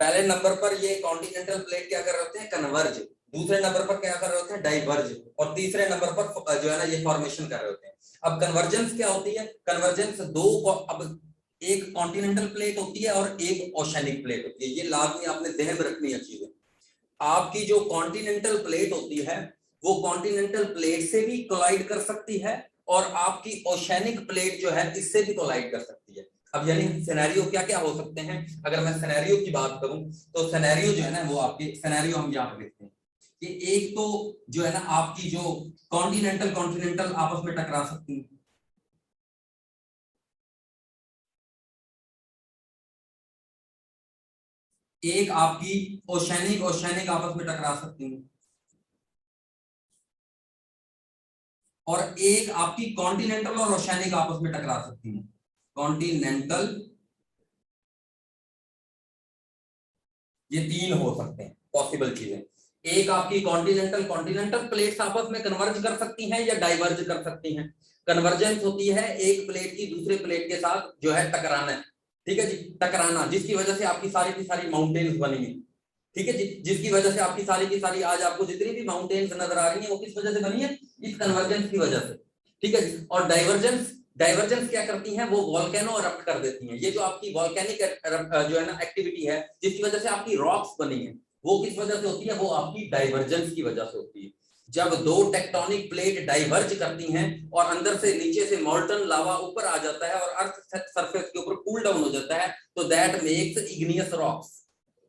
पहले नंबर पर ये कॉन्टिनेंटल प्लेट क्या कर रहे होते हैं, कन्वर्ज, दूसरे नंबर पर क्या कर रहे होते हैं, डाइवर्ज, और तीसरे नंबर पर जो है ना ये फॉर्मेशन कर रहे होते हैं। अब कन्वर्जेंस क्या होती है, कन्वर्जेंस दो, अब एक कॉन्टिनेंटल प्लेट होती है और एक ओशैनिक प्लेट होती है, ये लाजमी आपने ध्यान में रखनी है चीजें। आपकी जो कॉन्टिनेंटल प्लेट होती है वो कॉन्टिनेंटल प्लेट से भी कोलाइड कर सकती है, और आपकी ओशैनिक प्लेट जो है इससे भी कोलाइड कर सकती है। अब यानी सिनेरियो क्या क्या हो सकते हैं, अगर मैं सिनेरियो की बात करूं तो सिनेरियो जो है ना वो आपके सिनेरियो हम यहाँ पे देखते हैं कि एक तो जो है ना आपकी जो कॉन्टिनेंटल कॉन्टिनेंटल आपस में टकरा सकती है, एक आपकी ओशैनिक ओशैनिक आपस में टकरा सकती है, और एक आपकी कॉन्टिनेंटल और ओशैनिक आपस में टकरा सकती है। कॉन्टिनेंटल, ये तीन हो सकते हैं पॉसिबल चीजें। एक आपकी कॉन्टिनेंटल कॉन्टिनेंटल प्लेट्स आपस में कन्वर्ज कर सकती हैं या डाइवर्ज कर सकती हैं। कन्वर्जेंस होती है एक प्लेट की दूसरे प्लेट के साथ जो है टकराना, ठीक है जी, टकराना, जिसकी वजह से आपकी सारी की सारी माउंटेन्स बनी है। ठीक है जी, जिसकी वजह से आपकी सारी की सारी आज आपको जितनी भी माउंटेन्स नजर आ रही है वो किस वजह से बनी है, इस कन्वर्जेंस की वजह से। ठीक है जी, और डाइवर्जेंस, डाइवर्जेंस क्या करती हैं, वो वोल्केनो एरप्ट कर देती हैं। ये जो आपकी वोल्केनिक जो है ना एक्टिविटी है जिसकी वजह से आपकी रॉक्स बनी है, वो किस वजह से होती है, वो आपकी डाइवर्जेंस की वजह से होती है। जब दो टेक्टोनिक प्लेट डाइवर्ज करती हैं और अंदर से नीचे से मॉल्टन लावा ऊपर आ जाता है और अर्थ सरफेस के ऊपर कूल डाउन हो जाता है, तो दैट मेक्स इग्नियस रॉक्स।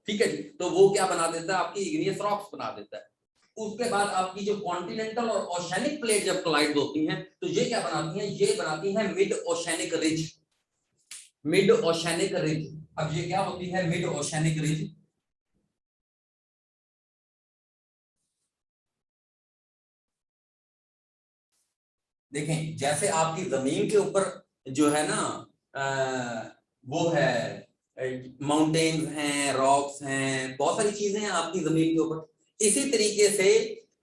ठीक है जी, तो वो क्या बना देता है, आपकी इग्नियस रॉक्स बना देता है। उसके बाद आपकी जो कॉन्टिनेंटल और ओशैनिक प्लेट जब कोलाइड होती हैं तो ये क्या बनाती हैं, ये बनाती हैं mid oceanic ridge, mid oceanic ridge. अब ये क्या होती है, मिड ओशैनिक रिज, देखें जैसे आपकी जमीन के ऊपर जो है ना वो है माउंटेन्स हैं, रॉक्स हैं, बहुत सारी चीजें हैं आपकी जमीन के ऊपर, इसी तरीके से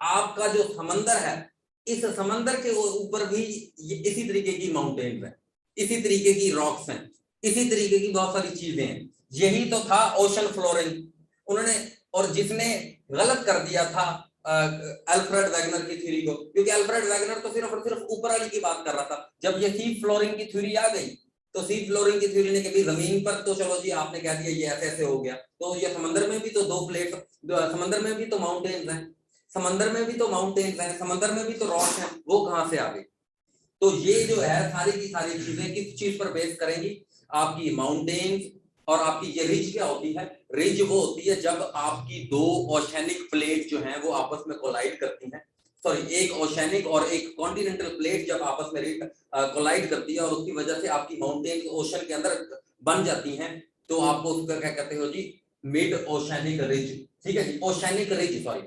आपका जो समंदर है, इस समंदर के ऊपर भी इसी तरीके की माउंटेन्स हैं, इसी तरीके की रॉक्स हैं, इसी तरीके की बहुत सारी चीजें हैं। यही तो था ओशन फ्लोरिंग। उन्होंने, और जिसने गलत कर दिया था अल्फ्रेड वैगनर की थ्योरी को, क्योंकि अल्फ्रेड वैगनर तो सिर्फ और सिर्फ ऊपर वाली की बात कर रहा था। जब ये सी फ्लोरिंग की थ्योरी आ गई तो सी फ्लोरिंग की थ्योरी ने कभी जमीन पर तो चलो जी आपने कह दिया ये ऐसे ऐसे हो गया, तो ये समंदर में भी तो दो प्लेट, समंदर में भी तो माउंटेन्स हैं, समंदर में भी तो माउंटेन्स हैं, समंदर में भी तो रॉक्स हैं, वो कहां से आ गई? तो ये जो है सारी की सारी चीजें किस चीज पर बेस करेंगी? आपकी माउंटेन्स और आपकी ये रिज क्या होती है? रिज वो होती है जब आपकी दो ओशेनिक प्लेट जो हैं वो आपस में कोलाइड करती हैं, सॉरी एक ओशेनिक और एक कॉन्टिनेंटल प्लेट जब आपस में कोलाइड करती है और उसकी वजह से आपकी माउंटेन ओशन के अंदर बन जाती हैं, तो आपको उसका क्या कहते हो जी? Mid oceanic ridge. ठीक है जी, oceanic ridge, sorry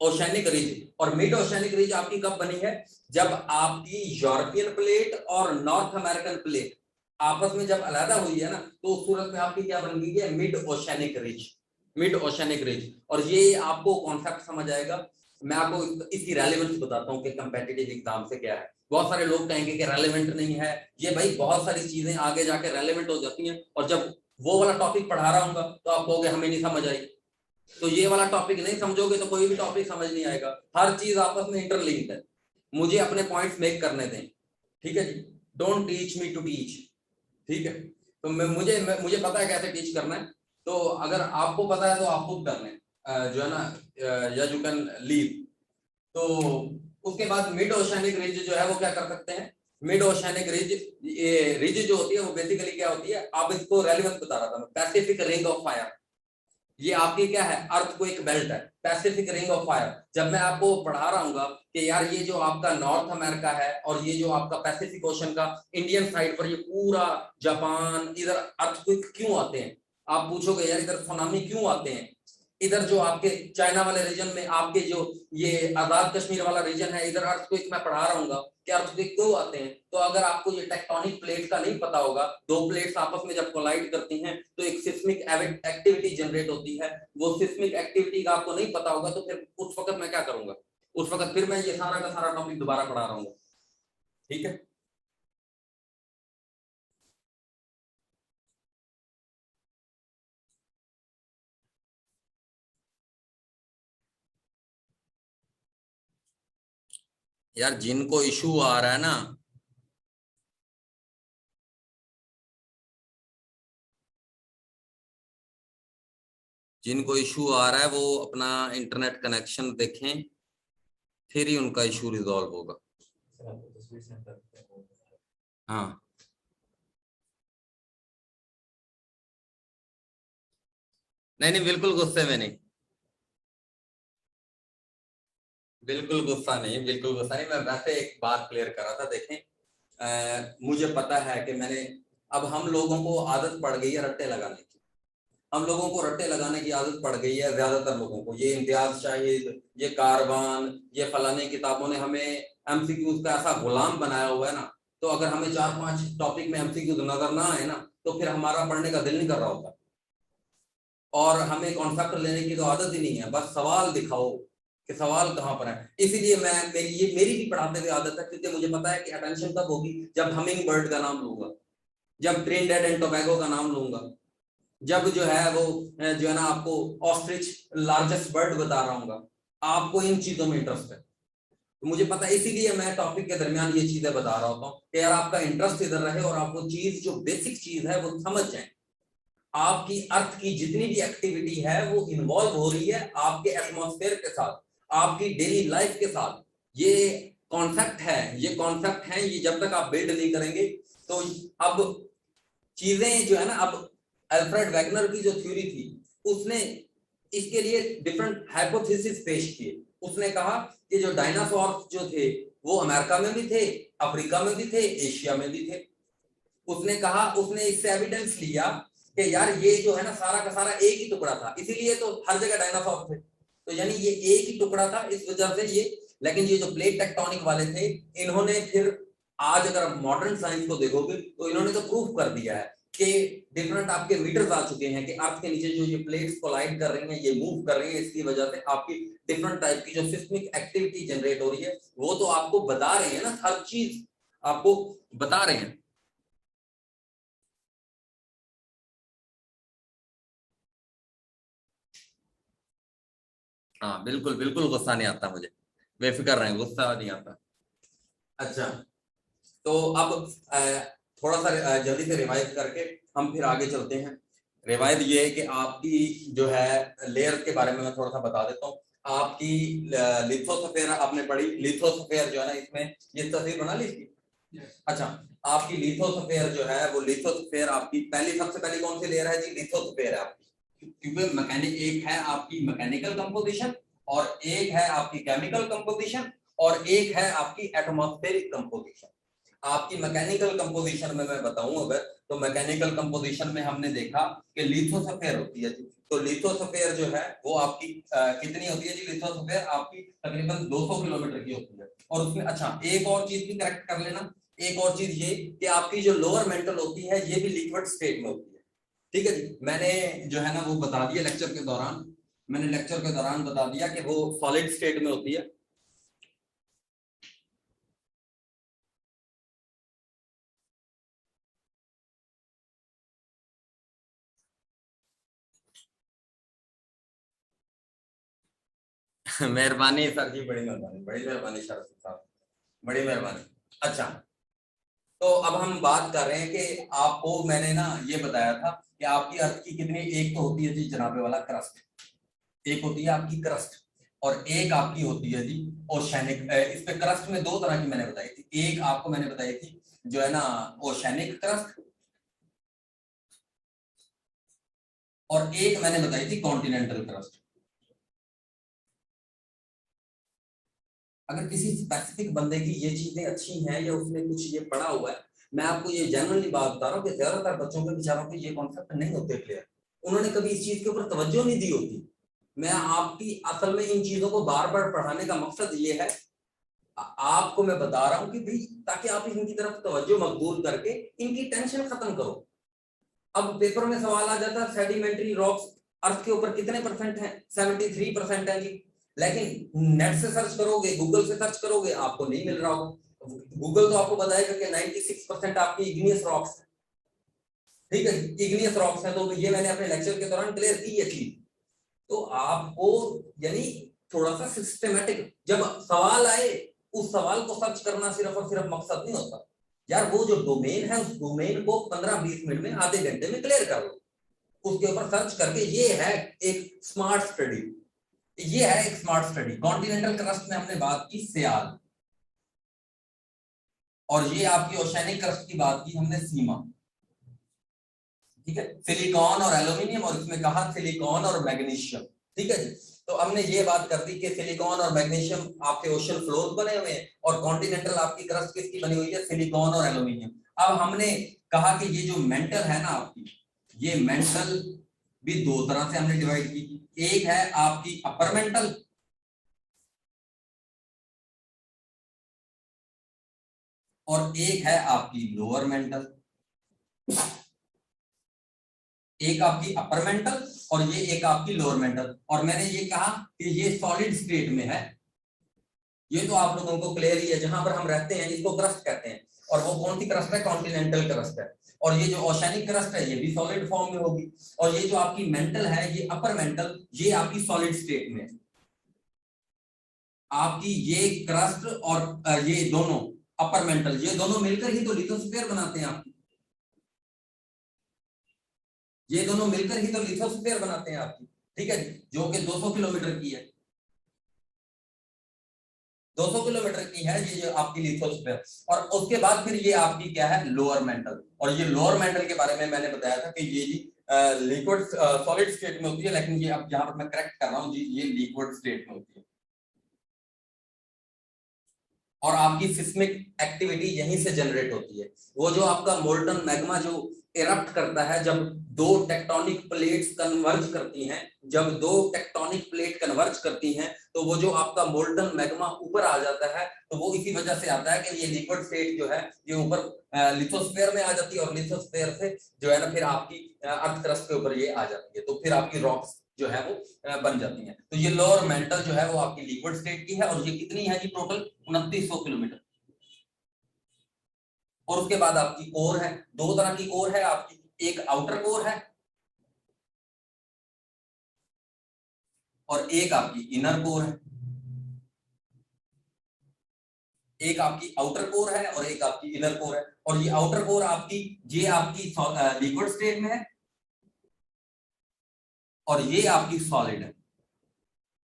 oceanic ridge. और मिड ओशेनिक रिज आपकी कब बनी है? जब आपकी यूरोपियन प्लेट और नॉर्थ अमेरिकन प्लेट आपस में जब अलग हुई है ना, तो उस सूरत में आपकी क्या बन गई है? Mid oceanic ridge. Mid oceanic ridge. और ये आपको कॉन्सेप्ट समझ आएगा। मैं आपको इसकी रेलेवेंस बताता हूँ कि कंपेटिटिव एग्जाम से क्या है। बहुत सारे लोग कहेंगे कि रेलेवेंट नहीं है, ये भाई बहुत सारी चीजें आगे जाके रेलेवेंट हो जाती हैं, और जब वो वाला टॉपिक पढ़ा रहा हूँ तो आप कहोगे हमें नहीं समझ आई। तो ये वाला टॉपिक नहीं समझोगे तो कोई भी टॉपिक समझ नहीं आएगा। हर चीज आपस में इंटरलिंक्ड है। मुझे अपने पॉइंट्स मेक करने दें, ठीक है जी। Don't teach me to teach, ठीक है। तो मुझे पता है कैसे टीच करना है। तो अगर आपको पता है तो आप खुद कर लें, जो है ना, या यू कैन लीव। तो उसके बाद मिड ओशेनिक रिज जो है वो क्या कर सकते हैं? मिड ओशेनिक रिज, ये रिज जो होती है वो बेसिकली क्या होती है? आप इसको रेलिवेंस बता रहा था मैं, पैसिफिक रिंग ऑफ फायर। ये आपकी क्या है? अर्थ को एक बेल्ट है, पैसिफिक रिंग ऑफ फायर। जब मैं आपको पढ़ा रहा हूँ कि यार ये जो आपका नॉर्थ अमेरिका है और ये जो आपका पैसिफिक ओशन का इंडियन साइड पर ये पूरा जापान, इधर अर्थक्वेक क्यों आते हैं? आप पूछोगे यार इधर सुनामी क्यों आते हैं? इधर जो आपके चाइना वाले रीजन में आपके जो ये आजाद कश्मीर वाला रीजन है, इधर अर्थक्वेक मैं पढ़ा रहा हूँ कि अर्थक्वेक क्यों आते हैं। तो अगर आपको ये टेक्टोनिक प्लेट का नहीं पता होगा, दो प्लेट्स आपस में जब कोलाइड करती हैं तो एक सिस्मिक एक्टिविटी जनरेट होती है। वो सिस्मिक एक्टिविटी का आपको नहीं पता होगा तो फिर उस वक्त मैं क्या करूंगा? उस वक्त फिर मैं ये सारा का सारा टॉपिक दोबारा पढ़ा रहा हूँ, ठीक है। यार जिनको इशू आ रहा है ना, जिनको इशू आ रहा है वो अपना इंटरनेट कनेक्शन देखें, फिर ही उनका इशू रिजॉल्व होगा। हाँ, नहीं नहीं, बिल्कुल गुस्से में नहीं, बिल्कुल गुस्सा नहीं, बिल्कुल गुस्सा नहीं। मैं वैसे एक बात क्लियर कर रहा था। देखें, मुझे पता है कि मैंने, अब हम लोगों को आदत पड़ गई है रट्टे लगाने की। हम लोगों को रट्टे लगाने की आदत पड़ गई है, ज्यादातर लोगों को। ये इम्तियाज शाहिद, ये कारवान, ये फलाने किताबों ने हमें एमसीक्यूज का ऐसा गुलाम बनाया हुआ है ना। तो अगर हमें 4-5 टॉपिक में एमसीक्यूज नजर ना आए ना, तो फिर हमारा पढ़ने का दिल नहीं कर रहा होता। और हमें कॉन्सेप्ट लेने की तो आदत ही नहीं है, बस सवाल दिखाओ कि सवाल कहाँ पर है। इसीलिए मेरी भी पढ़ाते हुए आदत है, क्योंकि मुझे पता है कि अटेंशन कब होगी? जब हमिंग बर्ड का नाम लूंगा, जब ट्रिनिडेड एंड टोबैगो का नाम लूंगा, जब जो है वो जो है ना आपको ऑस्ट्रिच लार्जेस्ट बर्ड बता रहा हूँ। आपको इन चीजों में इंटरेस्ट है, तो मुझे पता है, इसीलिए मैं टॉपिक के दरमियान ये चीजें बता रहा होता हूँ कि यार आपका इंटरेस्ट इधर रहे और आप वो चीज जो बेसिक चीज है वो समझ जाए। आपकी अर्थ की जितनी भी एक्टिविटी है वो इन्वॉल्व हो रही है आपके एटमॉस्फेयर के साथ, आपकी डेली लाइफ के साथ। ये कॉन्सेप्ट है, ये कॉन्सेप्ट है, ये जब तक आप बिल्ड नहीं करेंगे तो अब चीजें जो है ना, अब अल्फ्रेड वैगनर की जो थ्योरी थी, उसने इसके लिए डिफरेंट हाइपोथेसिस पेश किए। उसने कहा कि जो डायनासोर जो थे वो अमेरिका में भी थे, अफ्रीका में भी थे, एशिया में भी थे। उसने कहा, उसने इससे एविडेंस लिया कि यार ये जो है ना सारा का सारा एक ही टुकड़ा था, इसीलिए तो हर जगह डायनासोर थे। तो यानी ये एक ही टुकड़ा था, इस वजह से ये। लेकिन ये जो प्लेट टेक्टोनिक वाले थे, इन्होंने फिर, आज अगर आप मॉडर्न साइंस को देखोगे तो इन्होंने तो प्रूफ कर दिया है कि डिफरेंट आपके मीटर्स आ चुके हैं कि अर्थ के नीचे जो ये प्लेट्स कोलाइड कर रही हैं, ये मूव कर रही हैं, इसकी वजह से आपकी डिफरेंट टाइप की जो सिस्मिक एक्टिविटी जनरेट हो रही है, वो तो आपको बता रहे हैं ना, हर चीज आपको बता रहे हैं। हाँ बिल्कुल बिल्कुल, गुस्सा नहीं आता मुझे, बेफिक्र रहें, गुस्सा नहीं आता। अच्छा, तो अब थोड़ा सा जल्दी से रिवाइज करके हम फिर आगे चलते हैं। रिवाइज ये है कि आपकी जो है लेयर के बारे में मैं थोड़ा सा बता देता हूँ। आपकी लिथोस्फीयर आपने पढ़ी, लिथोस्फीयर जो है ना, इसमें ये तस्वीर बना ली इसकी। अच्छा, आपकी लिथोस्फीयर जो है वो लिथोस्फीयर आपकी पहली, सबसे पहली कौन सी लेयर है जी? लिथोस्फीयर है आपकी, क्योंकि मैकेनिक एक है आपकी मैकेनिकल कंपोजिशन, और एक है आपकी केमिकल कंपोजिशन, और एक है आपकी एटमॉस्फेरिक कंपोजिशन। आपकी मैकेनिकल कंपोजिशन में मैं बताऊं अगर, तो मैकेनिकल कंपोजिशन में हमने देखा कि लिथोस्फीयर होती है जी। तो लिथोस्फीयर जो है वो आपकी कितनी होती है जी? लिथोस्फीयर आपकी तकरीबन 200 किलोमीटर की होती है। और उसमें अच्छा एक और चीज भी करेक्ट कर लेना, एक और चीज ये कि आपकी जो लोअर मेंटल होती है ये भी लिक्विड स्टेट में होती है। ठीक है जी, मैंने जो है ना वो बता दिया लेक्चर के दौरान, मैंने लेक्चर के दौरान बता दिया कि वो सॉलिड स्टेट में होती है। मेहरबानी सर जी, बड़ी मेहरबानी, बड़ी मेहरबानी सर साहब, बड़ी मेहरबानी। अच्छा, तो अब हम बात कर रहे हैं कि आपको मैंने ना ये बताया था कि आपकी अर्थ की कितनी, एक तो होती है जी जनाबे वाला क्रस्ट, एक होती है आपकी क्रस्ट, और एक आपकी होती है जी ओशैनिक। इस पे क्रस्ट में दो तरह की मैंने बताई थी, एक आपको मैंने बताई थी जो है ना ओशैनिक क्रस्ट, और एक मैंने बताई थी कॉन्टिनेंटल क्रस्ट। अगर किसी स्पेसिफिक बंदे की ये चीजें अच्छी हैं या उसने कुछ ये पढ़ा हुआ है, मैं आपको ये जनरली बात बता रहा हूँ कि ज्यादातर बच्चों के बेचारों के ये कॉन्सेप्ट नहीं होते क्लियर, उन्होंने कभी इस चीज के ऊपर तवज्जो नहीं दी होती। मैं आपकी असल में इन चीजों को बार बार पढ़ाने का मकसद ये है, आपको मैं बता रहा हूँ कि भाई ताकि आप इनकी तरफ तवज्जो मकबूल करके इनकी टेंशन खत्म करो। अब पेपर में सवाल आ जाता है सेडिमेंट्री रॉक्स अर्थ के ऊपर कितने परसेंट हैं? 73% है जी। लेकिन नेट से सर्च करोगे, गूगल से सर्च करोगे, आपको नहीं मिल रहा होगा। गूगल तो आपको बताएगा कि 96% आपकी इग्नियस रॉक्स है। ठीक है, इग्नियस रॉक्स है, तो ये मैंने अपने लेक्चर के दौरान क्लियर की ये चीज। तो आपको यानी थोड़ा सा सिस्टमेटिक जब सवाल आए, उस सवाल को सर्च करना सिर्फ और सिर्फ मकसद नहीं होता यार, वो जो डोमेन है उस डोमेन को 15-20 मिनट में, आधे घंटे में क्लियर कर लो, उसके ऊपर सर्च करके। ये है एक स्मार्ट स्टडी, ये है एक स्मार्ट स्टडी। कॉन्टिनेंटल क्रस्ट में हमने बात की सियाल, और ये आपकी ओशैनिक क्रस्ट की बात की हमने सीमा। ठीक है, सिलिकॉन और एल्यूमिनियम, और इसमें कहा सिलिकॉन और मैग्नीशियम। ठीक है जी, तो हमने ये बात कर दी कि सिलिकॉन और मैग्नीशियम आपके ओशन फ्लोर बने हुए हैं, और कॉन्टिनेंटल आपकी क्रस्ट किसकी बनी हुई है? सिलिकॉन और एल्यूमिनियम। अब हमने कहा कि ये जो मेंटल है ना आपकी, ये मेंटल भी दो तरह से हमने डिवाइड की। एक है आपकी अपर मेंटल, और एक है आपकी लोअर मेंटल। एक आपकी अपर मेंटल और ये एक आपकी लोअर मेंटल। और मैंने ये कहा कि ये सॉलिड स्टेट में है, ये तो आप लोगों को क्लियर ही है। जहां पर हम रहते हैं इसको क्रस्ट कहते हैं, और वो कौन सी क्रस्ट है? कॉन्टिनेंटल क्रस्ट है। और ये जो ओशैनिक क्रस्ट है ये भी सॉलिड फॉर्म में होगी, और ये जो आपकी मेंटल है, ये अपर मेंटल, ये आपकी सॉलिड स्टेट में है। आपकी ये क्रस्ट और ये दोनों अपर मेंटल, ये दोनों मिलकर ही तो लिथोस्फीयर बनाते हैं आपकी, ये दोनों मिलकर ही तो लिथोस्फीयर बनाते हैं आपकी। ठीक है, जो कि 200 किलोमीटर की है, 200 किलोमीटर की है ये जो आपकी लिथोस्फीयर। और उसके बाद फिर ये आपकी क्या है? Lower mental. और ये लोअर मेंटल के बारे में मैंने बताया था कि ये जी लिक्विड सॉलिड स्टेट में होती है, लेकिन ये अब जहां पर मैं करेक्ट कर रहा हूँ जी, ये लिक्विड स्टेट में होती है। और आपकी सिस्मिक एक्टिविटी यहीं से जनरेट होती है। वो जो आपका मोल्टन मैग्मा जो इरप्ट करता है, जब दो टेक्टोनिक प्लेट्स कन्वर्ज करती हैं, जब दो टेक्टोनिक प्लेट कन्वर्ज करती हैं, तो वो जो आपका मोल्टन मैग्मा ऊपर आ जाता है, तो वो इसी वजह से आता है कि ये लिक्विड स्टेट जो है ये ऊपर लिथोस्फीयर में आ जाती है, और लिथोस्फीयर से जो है ना फिर आपकी अर्थ क्रस्ट के ऊपर ये आ जाती है, तो फिर आपकी रॉक्स जो है वो बन जाती हैं। तो ये लोअर मेंटल जो है वो आपकी लिक्विड स्टेट की है, और ये कितनी है जी? Total 2900 kilometre. और उसके बाद आपकी कोर है, दो तरह की कोर है आपकी, एक आउटर कोर है और एक आपकी इनर कोर है, एक आपकी आउटर कोर है और एक आपकी इनर कोर है। और ये आउटर कोर आपकी, ये आपकी लिक्विड स्टेट में है और ये आपकी सॉलिड है।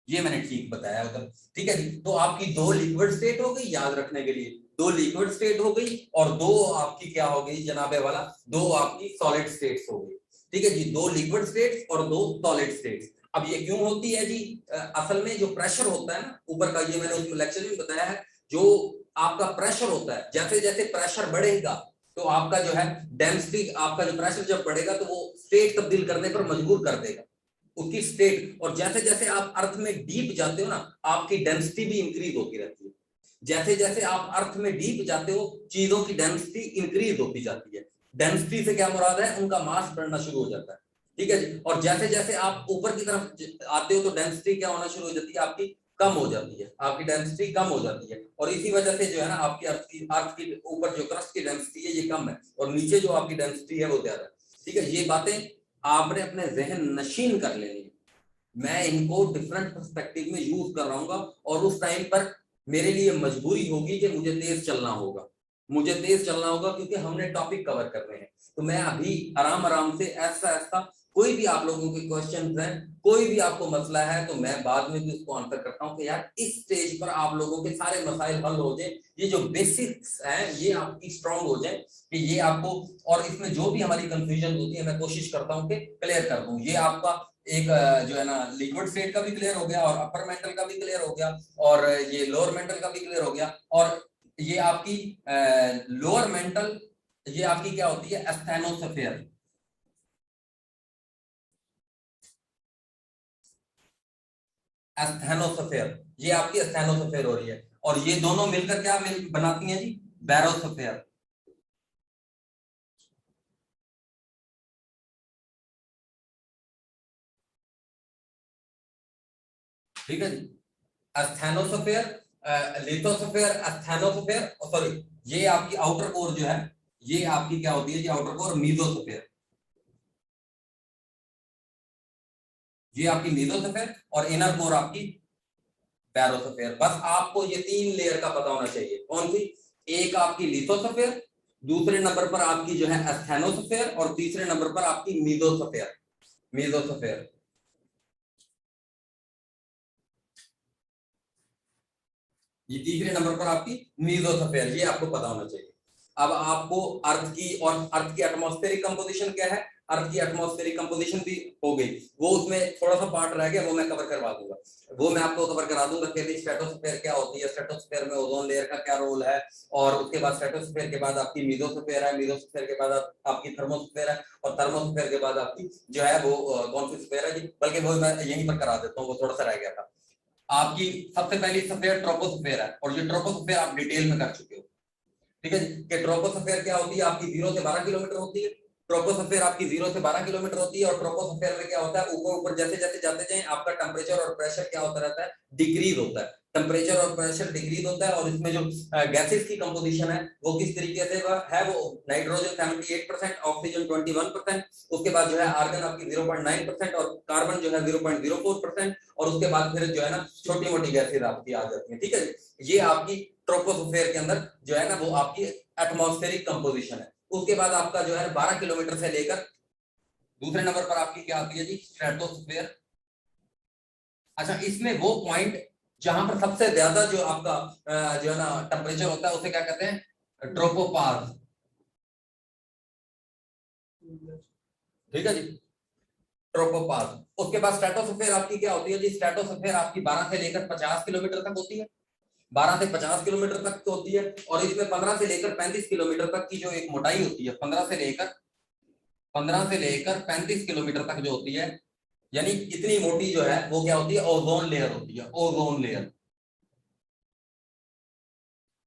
ये मैंने ठीक बताया उधर, ठीक है जी। तो आपकी दो लिक्विड स्टेट हो गई, याद रखने के लिए, दो लिक्विड स्टेट हो गई और दो आपकी क्या हो गई जनाबे वाला, दो आपकी सॉलिड स्टेट्स हो गई, ठीक है जी। दो लिक्विड स्टेट्स और दो सॉलिड स्टेट्स। अब ये क्यों होती है जी? असल में जो प्रेशर होता है ना ऊपर का, ये मैंने उसमें लेक्चर में बताया है, जो आपका प्रेशर होता है, जैसे जैसे प्रेशर बढ़ेगा तो आपका जो है डेंसिटी, आपका जो प्रेशर जब बढ़ेगा तो वो स्टेट तब्दील करने पर मजबूर कर देगा उसकी स्टेट। और जैसे जैसे आप अर्थ में डीप जाते हो ना, आपकी डेंसिटी भी इंक्रीज होती रहती है। जैसे जैसे आप अर्थ में डीप जाते हो, चीजों की डेंसिटी इंक्रीज होती जाती है। डेंसिटी से क्या मुराद है? उनका मास बढ़ना शुरू हो जाता है, ठीक है जी। और जैसे जैसे आप ऊपर की तरफ आते हो तो डेंसिटी क्या होना शुरू हो जाती है? आपकी कम हो जाती है, आपकी डेंसिटी कम हो जाती है। और इसी वजह से जो है ना आपकी अर्थ की ऊपर जो क्रस्ट की डेंसिटी है ये कम है और नीचे जो आपकी डेंसिटी है वो ज्यादा है, ठीक है। ये बातें आपने अपने जहन नशीन कर लेनी है। मैं इनको डिफरेंट पर्सपेक्टिव में यूज कर रहा हूँ और उस टाइम पर मेरे लिए मजबूरी होगी कि मुझे तेज चलना होगा, मुझे तेज चलना होगा क्योंकि हमने टॉपिक कवर करने हैं। तो मैं अभी आराम आराम से ऐसा ऐसा, कोई भी आप लोगों के क्वेश्चन हैं, कोई भी आपको मसला है तो मैं बाद में भी उसको आंसर करता हूँ कि यार इस स्टेज पर आप लोगों के सारे मसाइल हल हो जाए, ये जो बेसिक्स हैं ये आपकी स्ट्रांग हो जाए कि ये आपको, और इसमें जो भी हमारी कंफ्यूजन होती है मैं कोशिश करता हूँ कि क्लियर कर दूं। ये आपका एक जो है ना लिक्विड स्टेट का भी क्लियर हो गया और अपर मेंटल का भी क्लियर हो गया और ये लोअर मेंटल का भी क्लियर हो गया। और ये आपकी लोअर मेंटल, ये आपकी क्या होती है? एस्थेनोस्फेयर। एस्थेनोस्फेयर, ये आपकी एस्थेनोस्फेयर हो रही है और ये दोनों मिलकर क्या बनाती हैं जी? बैरोस्फेयर। ठीक है जी। एस्थेनोस्फेयर, लिथोस्फेयर, एस्थेनोस्फेयर, सॉरी, ये आपकी आउटर कोर जो है, ये आपकी क्या होती है जी? आउटर कोर मीजोस्फेयर, ये आपकी मीजोस्फेयर और इनर कोर आपकी बैरोस्फेयर। बस आपको ये तीन लेयर का पता होना चाहिए। कौन सी? एक आपकी लिथोस्फेयर, दूसरे नंबर पर आपकी जो है एस्थेनोस्फेयर और तीसरे नंबर पर आपकी मीजोस्फेयर। मीजोस्फेयर, ये तीसरे नंबर पर आपकी मीजोस्फेयर, ये आपको पता होना चाहिए। अब आपको अर्थ की, और अर्थ की एटमॉस्फेरिक कंपोजिशन क्या है? अर्थ की एटमॉस्फेरिक कंपोजिशन भी हो गई, वो उसमें थोड़ा सा पार्ट रह गया, वो मैं कवर करवा दूंगा, वो मैं आपको कवर करा दूंगा कि स्ट्रेटोस्फेयर क्या होती है, स्ट्रेटोस्फेयर में ओजोन लेयर का क्या रोल है, और उसके बाद स्ट्रेटोस्फेयर के बाद आपकी मीजोस्फेयर है, मीजोस्फेयर के बाद आपकी थर्मोस्फेयर है, और थर्मोस्फेयर के बाद आपकी जो है वो कौन सी स्फेयर है जी? बल्कि वो मैं यहीं पर करा देता हूँ, वो थोड़ा सा रह गया था। आपकी सबसे पहली स्फेयर ट्रोपोस्फेयर है और ये ट्रोपोस्फेयर आप डिटेल में कर चुके हो, ठीक है जी। कि ट्रोपोस्फेयर क्या होती है? आपकी 0 से 12 किलोमीटर होती है। ट्रोपोस्फेयर आपकी 0 से 12 किलोमीटर होती है और ट्रोपोस्फेयर में क्या होता है? ऊपर ऊपर जैसे जैसे जाते जाएं आपका टेम्परेचर और प्रेशर क्या होता रहता है? डिक्रीज होता है। टेम्परेचर और प्रेशर डिक्रीज होता है और इसमें जो गैसेस की कंपोजिशन है वो किस तरीके से है? वो नाइट्रोजन 78%, ऑक्सीजन 21%, उसके बाद जो है आर्गन आपकी 0.9% और कार्बन जो है 0.04%, और उसके बाद फिर जो है ना छोटी मोटी गैसेज आपकी आ जाती है, ठीक है। ये आपकी ट्रोपोस्फेयर के अंदर जो है ना वो आपकी एटमॉस्फेरिक कंपोजिशन है। उसके बाद आपका जो है 12 किलोमीटर से लेकर दूसरे नंबर पर आपकी क्या आती है जी? स्ट्रेटोस्फेयर। अच्छा, इसमें वो पॉइंट जहां पर सबसे ज्यादा जो आपका जो है ना टेम्परेचर होता है उसे क्या कहते हैं? ट्रोपोपाज, ठीक है जी, ट्रोपोपाज। उसके बाद स्ट्रेटोस्फेयर आपकी क्या होती है जी? स्ट्रेटोस्फेयर आपकी 12 से लेकर 50 किलोमीटर तक होती है, 12 से 50 किलोमीटर तक होती है। और इसमें 15 से लेकर 35 किलोमीटर तक की जो एक मोटाई होती है, 15 से लेकर 35 किलोमीटर तक जो होती है, यानी इतनी मोटी जो है वो क्या होती है? ओजोन लेयर होती है, ओजोन लेयर,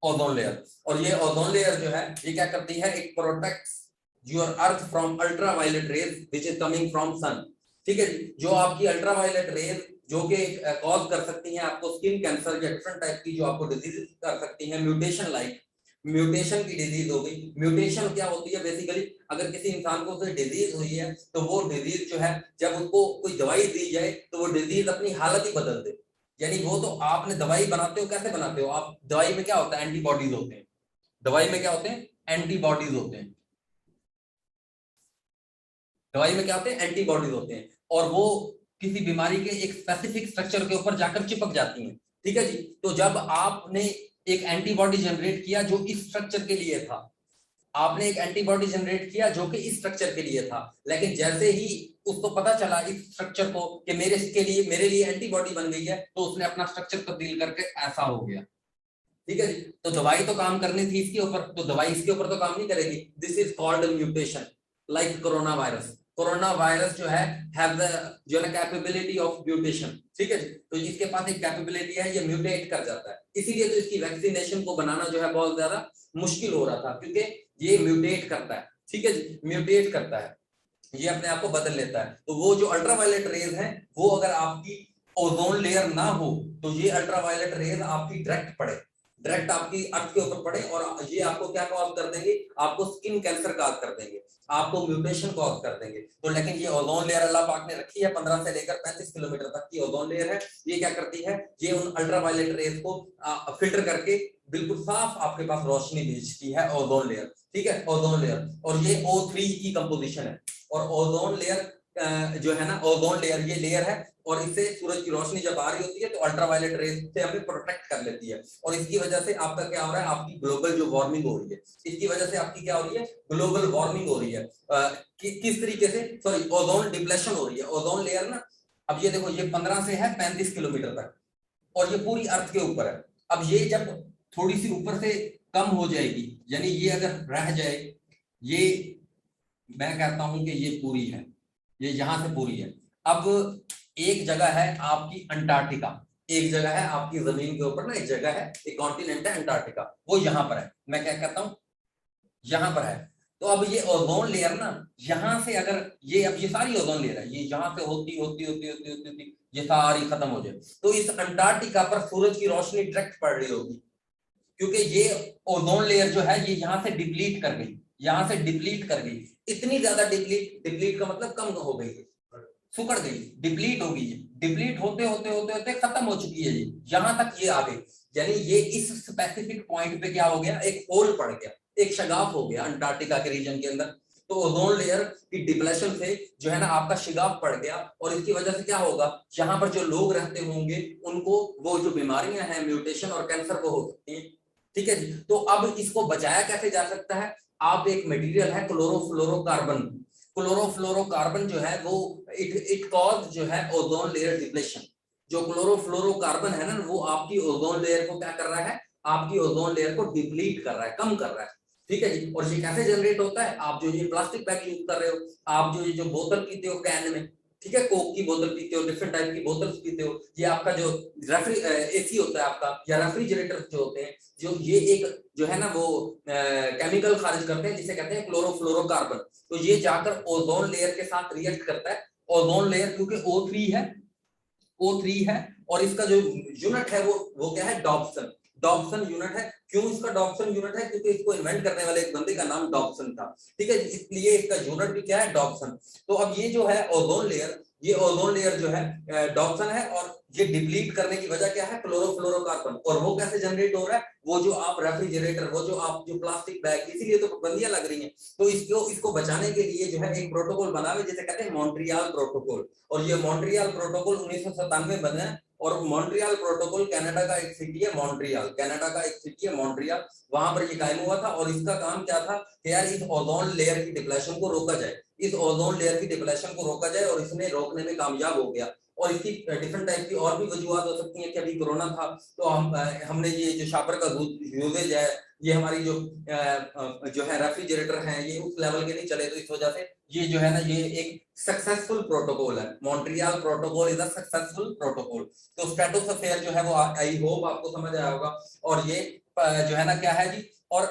ओजोन लेयर। और ये ओजोन लेयर जो है ये क्या करती है? It protects your earth from ultraviolet rays which is coming from sun, ठीक है। जो आपकी अल्ट्रावायलेट रेज जो कि कॉज कर सकती हैं आपको स्किन कैंसर या डिफरेंट टाइप की जो आपको डिजीज कर सकती हैं, म्यूटेशन लाइक, म्यूटेशन की डिजीज हो गई। म्यूटेशन क्या होती है? बेसिकली अगर किसी इंसान को कोई डिजीज हुई है तो वो डिजीज जो है जब उसको कोई दवाई दी जाए तो वो डिजीज अपनी हालत ही बदल दे। यानी वो तो आपने दवाई बनाते हो, कैसे बनाते हो आप? दवाई में क्या होता है? एंटीबॉडीज होते हैं। दवाई में क्या होते हैं? एंटीबॉडीज होते हैं। दवाई में क्या होते हैं? एंटीबॉडीज होते हैं, और वो किसी बीमारी के एक स्पेसिफिक स्ट्रक्चर के ऊपर जाकर चिपक जाती हैं। ठीक है जी। तो जब आपने एक एंटीबॉडी जनरेट किया जो इस स्ट्रक्चर के लिए था, आपने एक एंटीबॉडी जनरेट किया जो कि इस स्ट्रक्चर के लिए था, लेकिन जैसे ही उसको पता चला इस स्ट्रक्चर को कि मेरे लिए एंटीबॉडी बन गई है, तो उसने अपना स्ट्रक्चर तब्दील करके ऐसा हो गया। ठीक है जी। तो दवाई तो काम करनी थी इसके ऊपर, तो दवाई इसके ऊपर तो काम नहीं करेगी। This is called mutation, like corona virus. Corona virus जो है हैव द जो है कैपेबिलिटी ऑफ म्यूटेशन। ठीक है जी। तो इसके पास एक कैपेबिलिटी है, ये म्यूटेट कर जाता है, इसीलिए तो इसकी वैक्सीनेशन को बनाना जो है बहुत ज्यादा मुश्किल हो रहा था, क्योंकि ये म्यूटेट करता है। ठीक है जी, म्यूटेट करता है, ये अपने आप को बदल लेता है। तो वो जो अल्ट्रावायलेट रेज है, वो अगर आपकी ओजोन लेयर ना हो तो ये अल्ट्रावायलेट रेज आपकी डायरेक्ट आपकी अर्थ के ऊपर पड़े और ये आपको क्या कॉज कर देंगे? आपको स्किन कैंसर कॉज कर देंगे, आपको म्यूटेशन कॉज कर देंगे। तो लेकिन ये ओजोन लेयर अल्लाह पाक ने रखी है, 15 से लेकर 35 किलोमीटर तक की ओजोन लेयर है। ये क्या करती है? ये उन अल्ट्रावायलेट रेज को फिल्टर करके बिल्कुल साफ आपके पास रोशनी भेजती है, ओजोन लेयर। ठीक है, ओजोन लेयर, और ये O3 की कंपोजिशन है। और ओजोन लेयर जो है ना, ओजोन लेयर ये लेयर है, और इससे सूरज की रोशनी जब आ रही होती है तो अल्ट्रावायलेट रेज से हमें प्रोटेक्ट कर लेती है। और इसकी वजह से आपका क्या हो रहा है? आपकी ग्लोबल जो वार्मिंग हो रही है, इसकी वजह से आपकी क्या हो रही है? ग्लोबल वार्मिंग हो रही है। किस तरीके से? सॉरी, ओजोन डिप्लेशन हो रही है। ओजोन लेयर ना, अब ये देखो, ये 15 से है 35 किलोमीटर तक, और ये पूरी अर्थ के ऊपर है। अब ये जब थोड़ी सी ऊपर से कम हो जाएगी, यानी ये अगर रह जाए, ये मैं कहता हूं कि ये पूरी है, ये यहां से पूरी है। अब एक जगह है आपकी अंटार्कटिका, एक जगह है आपकी जमीन के ऊपर ना, एक जगह है, एक कॉन्टिनेंट है अंटार्कटिका, वो यहां पर है। मैं क्या कहता हूं? यहां पर है। तो अब ये ओजोन लेयर ना, यहां से अगर ये, अब ये सारी ओजोन लेयर है, ये यहां से होती होती होती होती होती होती ये सारी खत्म हो जाए, तो इस अंटार्कटिका पर सूरज की रोशनी डायरेक्ट पड़ रही होगी, क्योंकि ये ओजोन लेयर जो है ये यहां से डिप्लीट कर गई, यहां से डिप्लीट कर गई। इतनी ज्यादा डिप्लीट का मतलब कम हो गई, सुकड़ गई, डिप्लीट हो गई। डिप्लीट होते होते होते होते खत्म हो चुकी है, ये यहां तक ये आ गई। यानी ये इस स्पेसिफिक पॉइंट पे क्या हो गया? एक होल पड़ गया, एक शगाफ हो गया अंटार्कटिका के रीजन के अंदर। तो ओजोन लेयर की डिप्लेशन से जो है ना आपका शिगाफ पड़ गया, और इसकी वजह से क्या होगा? यहाँ पर जो लोग रहते होंगे उनको वो जो बीमारियां हैं, म्यूटेशन और कैंसर, वो हो सकती है। ठीक है जी। तो अब इसको बचाया कैसे जा सकता है? आप एक मटेरियल है क्लोरोफ्लोरोकार्बन, क्लोरोफ्लोरोकार्बन जो है वो इट कॉज जो है ओजोन लेयर डिप्लेशन। जो क्लोरोफ्लोरोकार्बन है ना, वो आपकी ओजोन लेयर को क्या कर रहा है? आपकी ओजोन लेयर को डिप्लीट कर रहा है, कम कर रहा है। ठीक है जी। और ये कैसे जनरेट होता है? आप जो ये प्लास्टिक बैग यूज कर रहे हो, आप जो ये जो बोतल पीते हो कैन में, ठीक है, कोक की बोतल पीते हो, डिफरेंट टाइप की बोतल्स पीते हो, ये आपका जो एसी होता है आपका, या रेफ्रिजरेटर जो होते हैं, जो ये एक जो है ना वो केमिकल खारिज करते हैं जिसे कहते हैं क्लोरोफ्लोरोकार्बन। तो ये जाकर ओजोन लेयर के साथ रिएक्ट करता है। ओजोन लेयर क्योंकि O3 है, और इसका जो यूनिट है वो क्या है? डॉब्सन। डॉब्सन यूनिट है। क्यों इसका डॉब्सन यूनिट है? क्योंकि इसको इन्वेंट करने वाले एक बंदे का नाम डॉब्सन था। ठीक है, इसलिए इसका यूनिट भी क्या है? डॉब्सन। तो अब ये जो है ओजोन लेयर, ये ओजोन लेयर जो है डॉब्सन है, और ये डिप्लीट करने की वजह क्या है? क्लोरोफ्लोरोकार्बन। और वो कैसे जनरेट हो रहा है? वो जो आप रेफ्रिजरेटर, वो जो आप जो प्लास्टिक बैग, इसीलिए तो पाबंदियां लग रही हैं। तो इसको बचाने के लिए जो है एक प्रोटोकॉल बना हुआ, जिसे कहते हैं मॉन्ट्रियल प्रोटोकॉल। और ये मॉन्ट्रियल प्रोटोकॉल 1997 बना है। और मॉन्ट्रियल प्रोटोकॉल कनाडा का एक सिटी है मॉन्ट्रियल, कनाडा का एक सिटी है मॉन्ट्रियल, वहां पर ये कायम हुआ था। और इसका काम क्या था कि यार इस ओजोन लेयर की डिप्लेशन को रोका जाए, इस ओजोन लेयर की डिप्लेशन को रोका जाए, और इसने रोकने में कामयाब हो गया। और इसकी डिफरेंट टाइप की और भी वजूहत हो सकती हैं कि अभी कोरोना था तो हमने ये जो शापर का यूजेज है, ये हमारी जो है रेफ्रिजरेटर हैं, ये उस लेवल के नहीं चले, तो इस वजह से ये जो है ना ये एक सक्सेसफुल प्रोटोकॉल है। Montreal protocol is a successful protocol. तो स्ट्रेटोस्फेयर जो है वो आई होप आपको समझ आया होगा। और ये जो है ना क्या है जी, और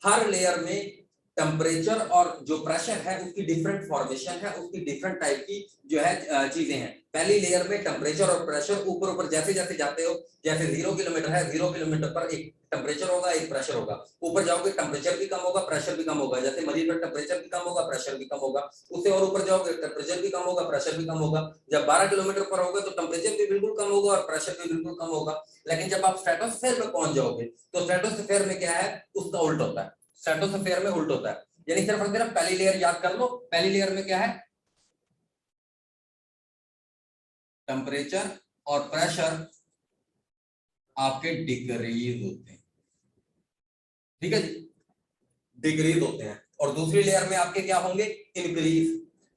हर लेयर में टेम्परेचर और जो प्रेशर है उसकी डिफरेंट फॉर्मेशन है, उसकी डिफरेंट टाइप की जो है चीजें हैं। पहली लेयर में टेम्परेचर और प्रेशर ऊपर ऊपर जैसे जैसे जाते हो, जैसे 0 किलोमीटर है, 0 किलोमीटर पर एक टेम्परेचर होगा, एक प्रेशर होगा, ऊपर जाओगे टेम्परेचर भी कम होगा, प्रेशर भी कम होगा, जैसे मरीज पर टेम्परेचर भी कम होगा, प्रेशर भी कम होगा, उससे और ऊपर जाओगे टेम्परेचर भी कम होगा, प्रेशर भी कम होगा, जब 12 किलोमीटर पर होगा तो टेम्परेचर भी बिल्कुल कम होगा और प्रेशर भी बिल्कुल कम होगा। लेकिन जब आप स्ट्रेटोस्फेयर में पहुंच जाओगे तो स्ट्रेटोस्फेयर में क्या है, उसका उल्ट होता है, स्ट्रेटोस्फेयर में उल्ट होता है, यानी सिर्फ पहली लेयर याद कर लो, पहली लेयर में क्या है, टेम्परेचर और प्रेशर आपके डिक्रीज होते हैं, ठीक है जी, डिक्रीज होते हैं। और दूसरी लेयर में आपके क्या होंगे, इंक्रीज,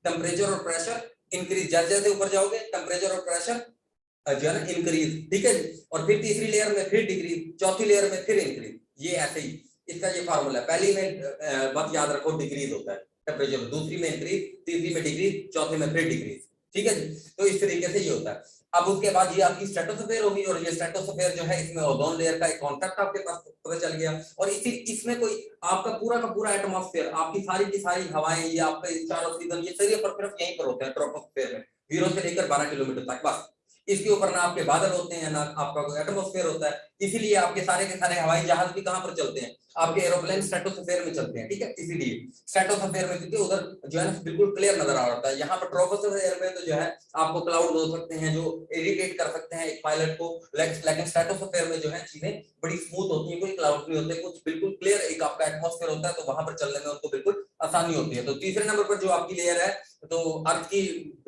टेम्परेचर और प्रेशर इंक्रीज, जैसे जैसे ऊपर जाओगे टेम्परेचर और प्रेशर जो है ना इंक्रीज, ठीक है जी। और फिर तीसरी लेयर में फिर डिक्रीज, चौथी लेयर में फिर इंक्रीज, ये ऐसे ही इसका ये फार्मूला है। पहली में बस याद रखो डिक्रीज होता है टेम्परेचर, दूसरी में इंक्रीज, तीसरी में डिक्रीज, चौथी में फिर डिक्रीज, ठीक है जी। तो इस तरीके से ये होता है। अब उसके बाद ये आपकी स्ट्रेटोस्फेयर होगी, और ये स्ट्रेटोस्फेयर जो है इसमें ओजोन लेयर का एक कॉन्सेप्ट आपके पास पता चल गया। और इसी इसमें कोई आपका पूरा का पूरा एटमॉस्फेयर, आपकी सारी की सारी हवाएं, ये आपका चारों सीजन, ये सारे पर सिर्फ यहीं पर होते हैं ट्रोपोस्फेयर में, 0 से लेकर 12 किलोमीटर तक, बस। इसके ऊपर ना आपके बादल होते हैं, ना आपका कोई एटमॉस्फेयर होता है, इसीलिए आपके सारे के सारे हवाई जहाज भी कहां पर चलते हैं, आपके एरोप्लेन स्ट्रेटोस्फेयर में चलते हैं, ठीक है। इसीलिए स्ट्रेटोस्फेयर में, क्योंकि उधर जो है ना बिल्कुल क्लियर नजर आ रहा है, यहाँ पर ट्रोपोस्फेयर में तो जो है आपको क्लाउड हो सकते हैं जो इरिटेट कर सकते हैं एक पायलट को, लेकिन स्ट्रेटोस्फेयर में जो है चीजें बड़ी स्मूथ होती है, कोई क्लाउड नहीं होते, कुछ बिल्कुल क्लियर एक आपका एटमॉस्फेयर होता है, तो वहां पर चलने में उनको बिल्कुल आसानी होती है। तो तीसरे नंबर पर जो आपकी लेयर है, तो अर्थ की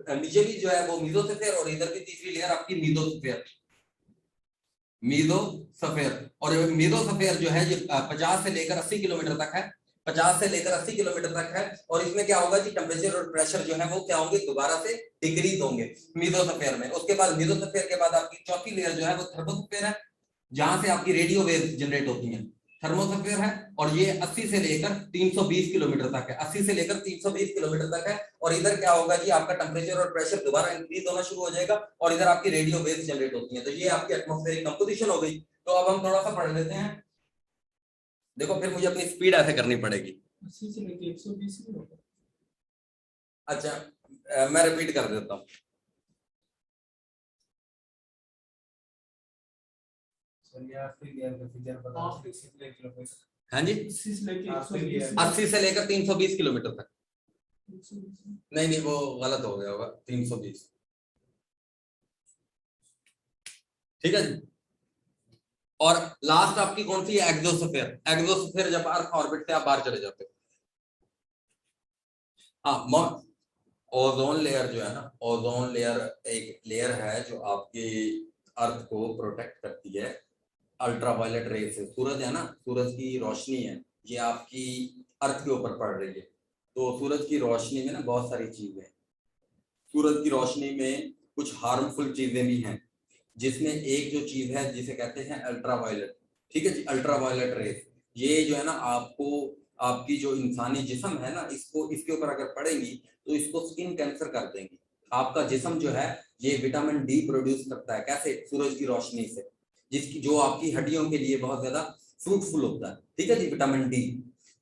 नीचे भी जो है वो मीजोस्फीयर, और इधर भी तीसरी लेयर आपकी मीजोस्फीयर, मीजोस्फीयर। और मीजोस्फीयर जो है ये 50 से लेकर 80 किलोमीटर तक है, 50 से लेकर 80 किलोमीटर तक है। और इसमें क्या होगा कि टेम्परेचर और प्रेशर जो है वो क्या होंगे, दोबारा से डिक्रीज होंगे मीजोस्फीयर में। उसके बाद मीजोस्फीयर के बाद आपकी चौथी लेयर जो है वो थर्मोस्फीयर है, जहां से आपकी रेडियो वेव जनरेट होती है, थर्मोस्फीयर है। और ये 80 से लेकर 320 किलोमीटर तक है, 80 से लेकर 320 किलोमीटर तक है। और इधर क्या होगा जी, आपका टेम्परेचर और प्रेशर दोबारा इंक्रीज होना शुरू हो जाएगा, और इधर आपकी रेडियो वेव जनरेट होती है। तो ये आपकी एटमॉस्फेरिक कंपोजिशन हो गई। तो अब हम थोड़ा सा पढ़ लेते हैं। देखो फिर मुझे अपनी स्पीड ऐसे करनी पड़ेगी। 80 से लेकर 120 नहीं होगा। अच्छा मैं रिपीट कर देता हूँ। हाँ जी, 80 से लेकर 80 से लेकर 320 किलोमीटर तक। नहीं नहीं, वो गलत हो गया होगा, 320, ठीक है जी। और लास्ट आपकी कौन सी है, एक्सोस्फीयर। एक्सोस्फीयर जब अर्थ ऑर्बिट से आप बाहर चले जाते हो। हाँ, ओजोन लेयर जो है ना, ओजोन लेयर एक लेयर है जो आपकी अर्थ को प्रोटेक्ट करती है अल्ट्रावायलेट रे से। सूरज है ना, सूरज की रोशनी है, ये आपकी अर्थ के ऊपर पड़ रही है। तो सूरज की रोशनी में ना बहुत सारी चीजें हैं, सूरज की रोशनी में कुछ हार्मफुल चीजें भी हैं, जिसमें एक जो चीज है जिसे कहते हैं अल्ट्रावायलेट, ठीक है जी, अल्ट्रावायलेट रेस। ये जो है ना आपको, आपकी जो इंसानी जिस्म है ना, इसको इसके ऊपर अगर पड़ेंगी तो इसको स्किन कैंसर कर देंगी। आपका जिस्म जो है ये विटामिन डी प्रोड्यूस करता है, कैसे, सूरज की रोशनी से, जिसकी जो आपकी हड्डियों के लिए बहुत ज्यादा फ्रूटफुल होता है, ठीक है जी, विटामिन डी।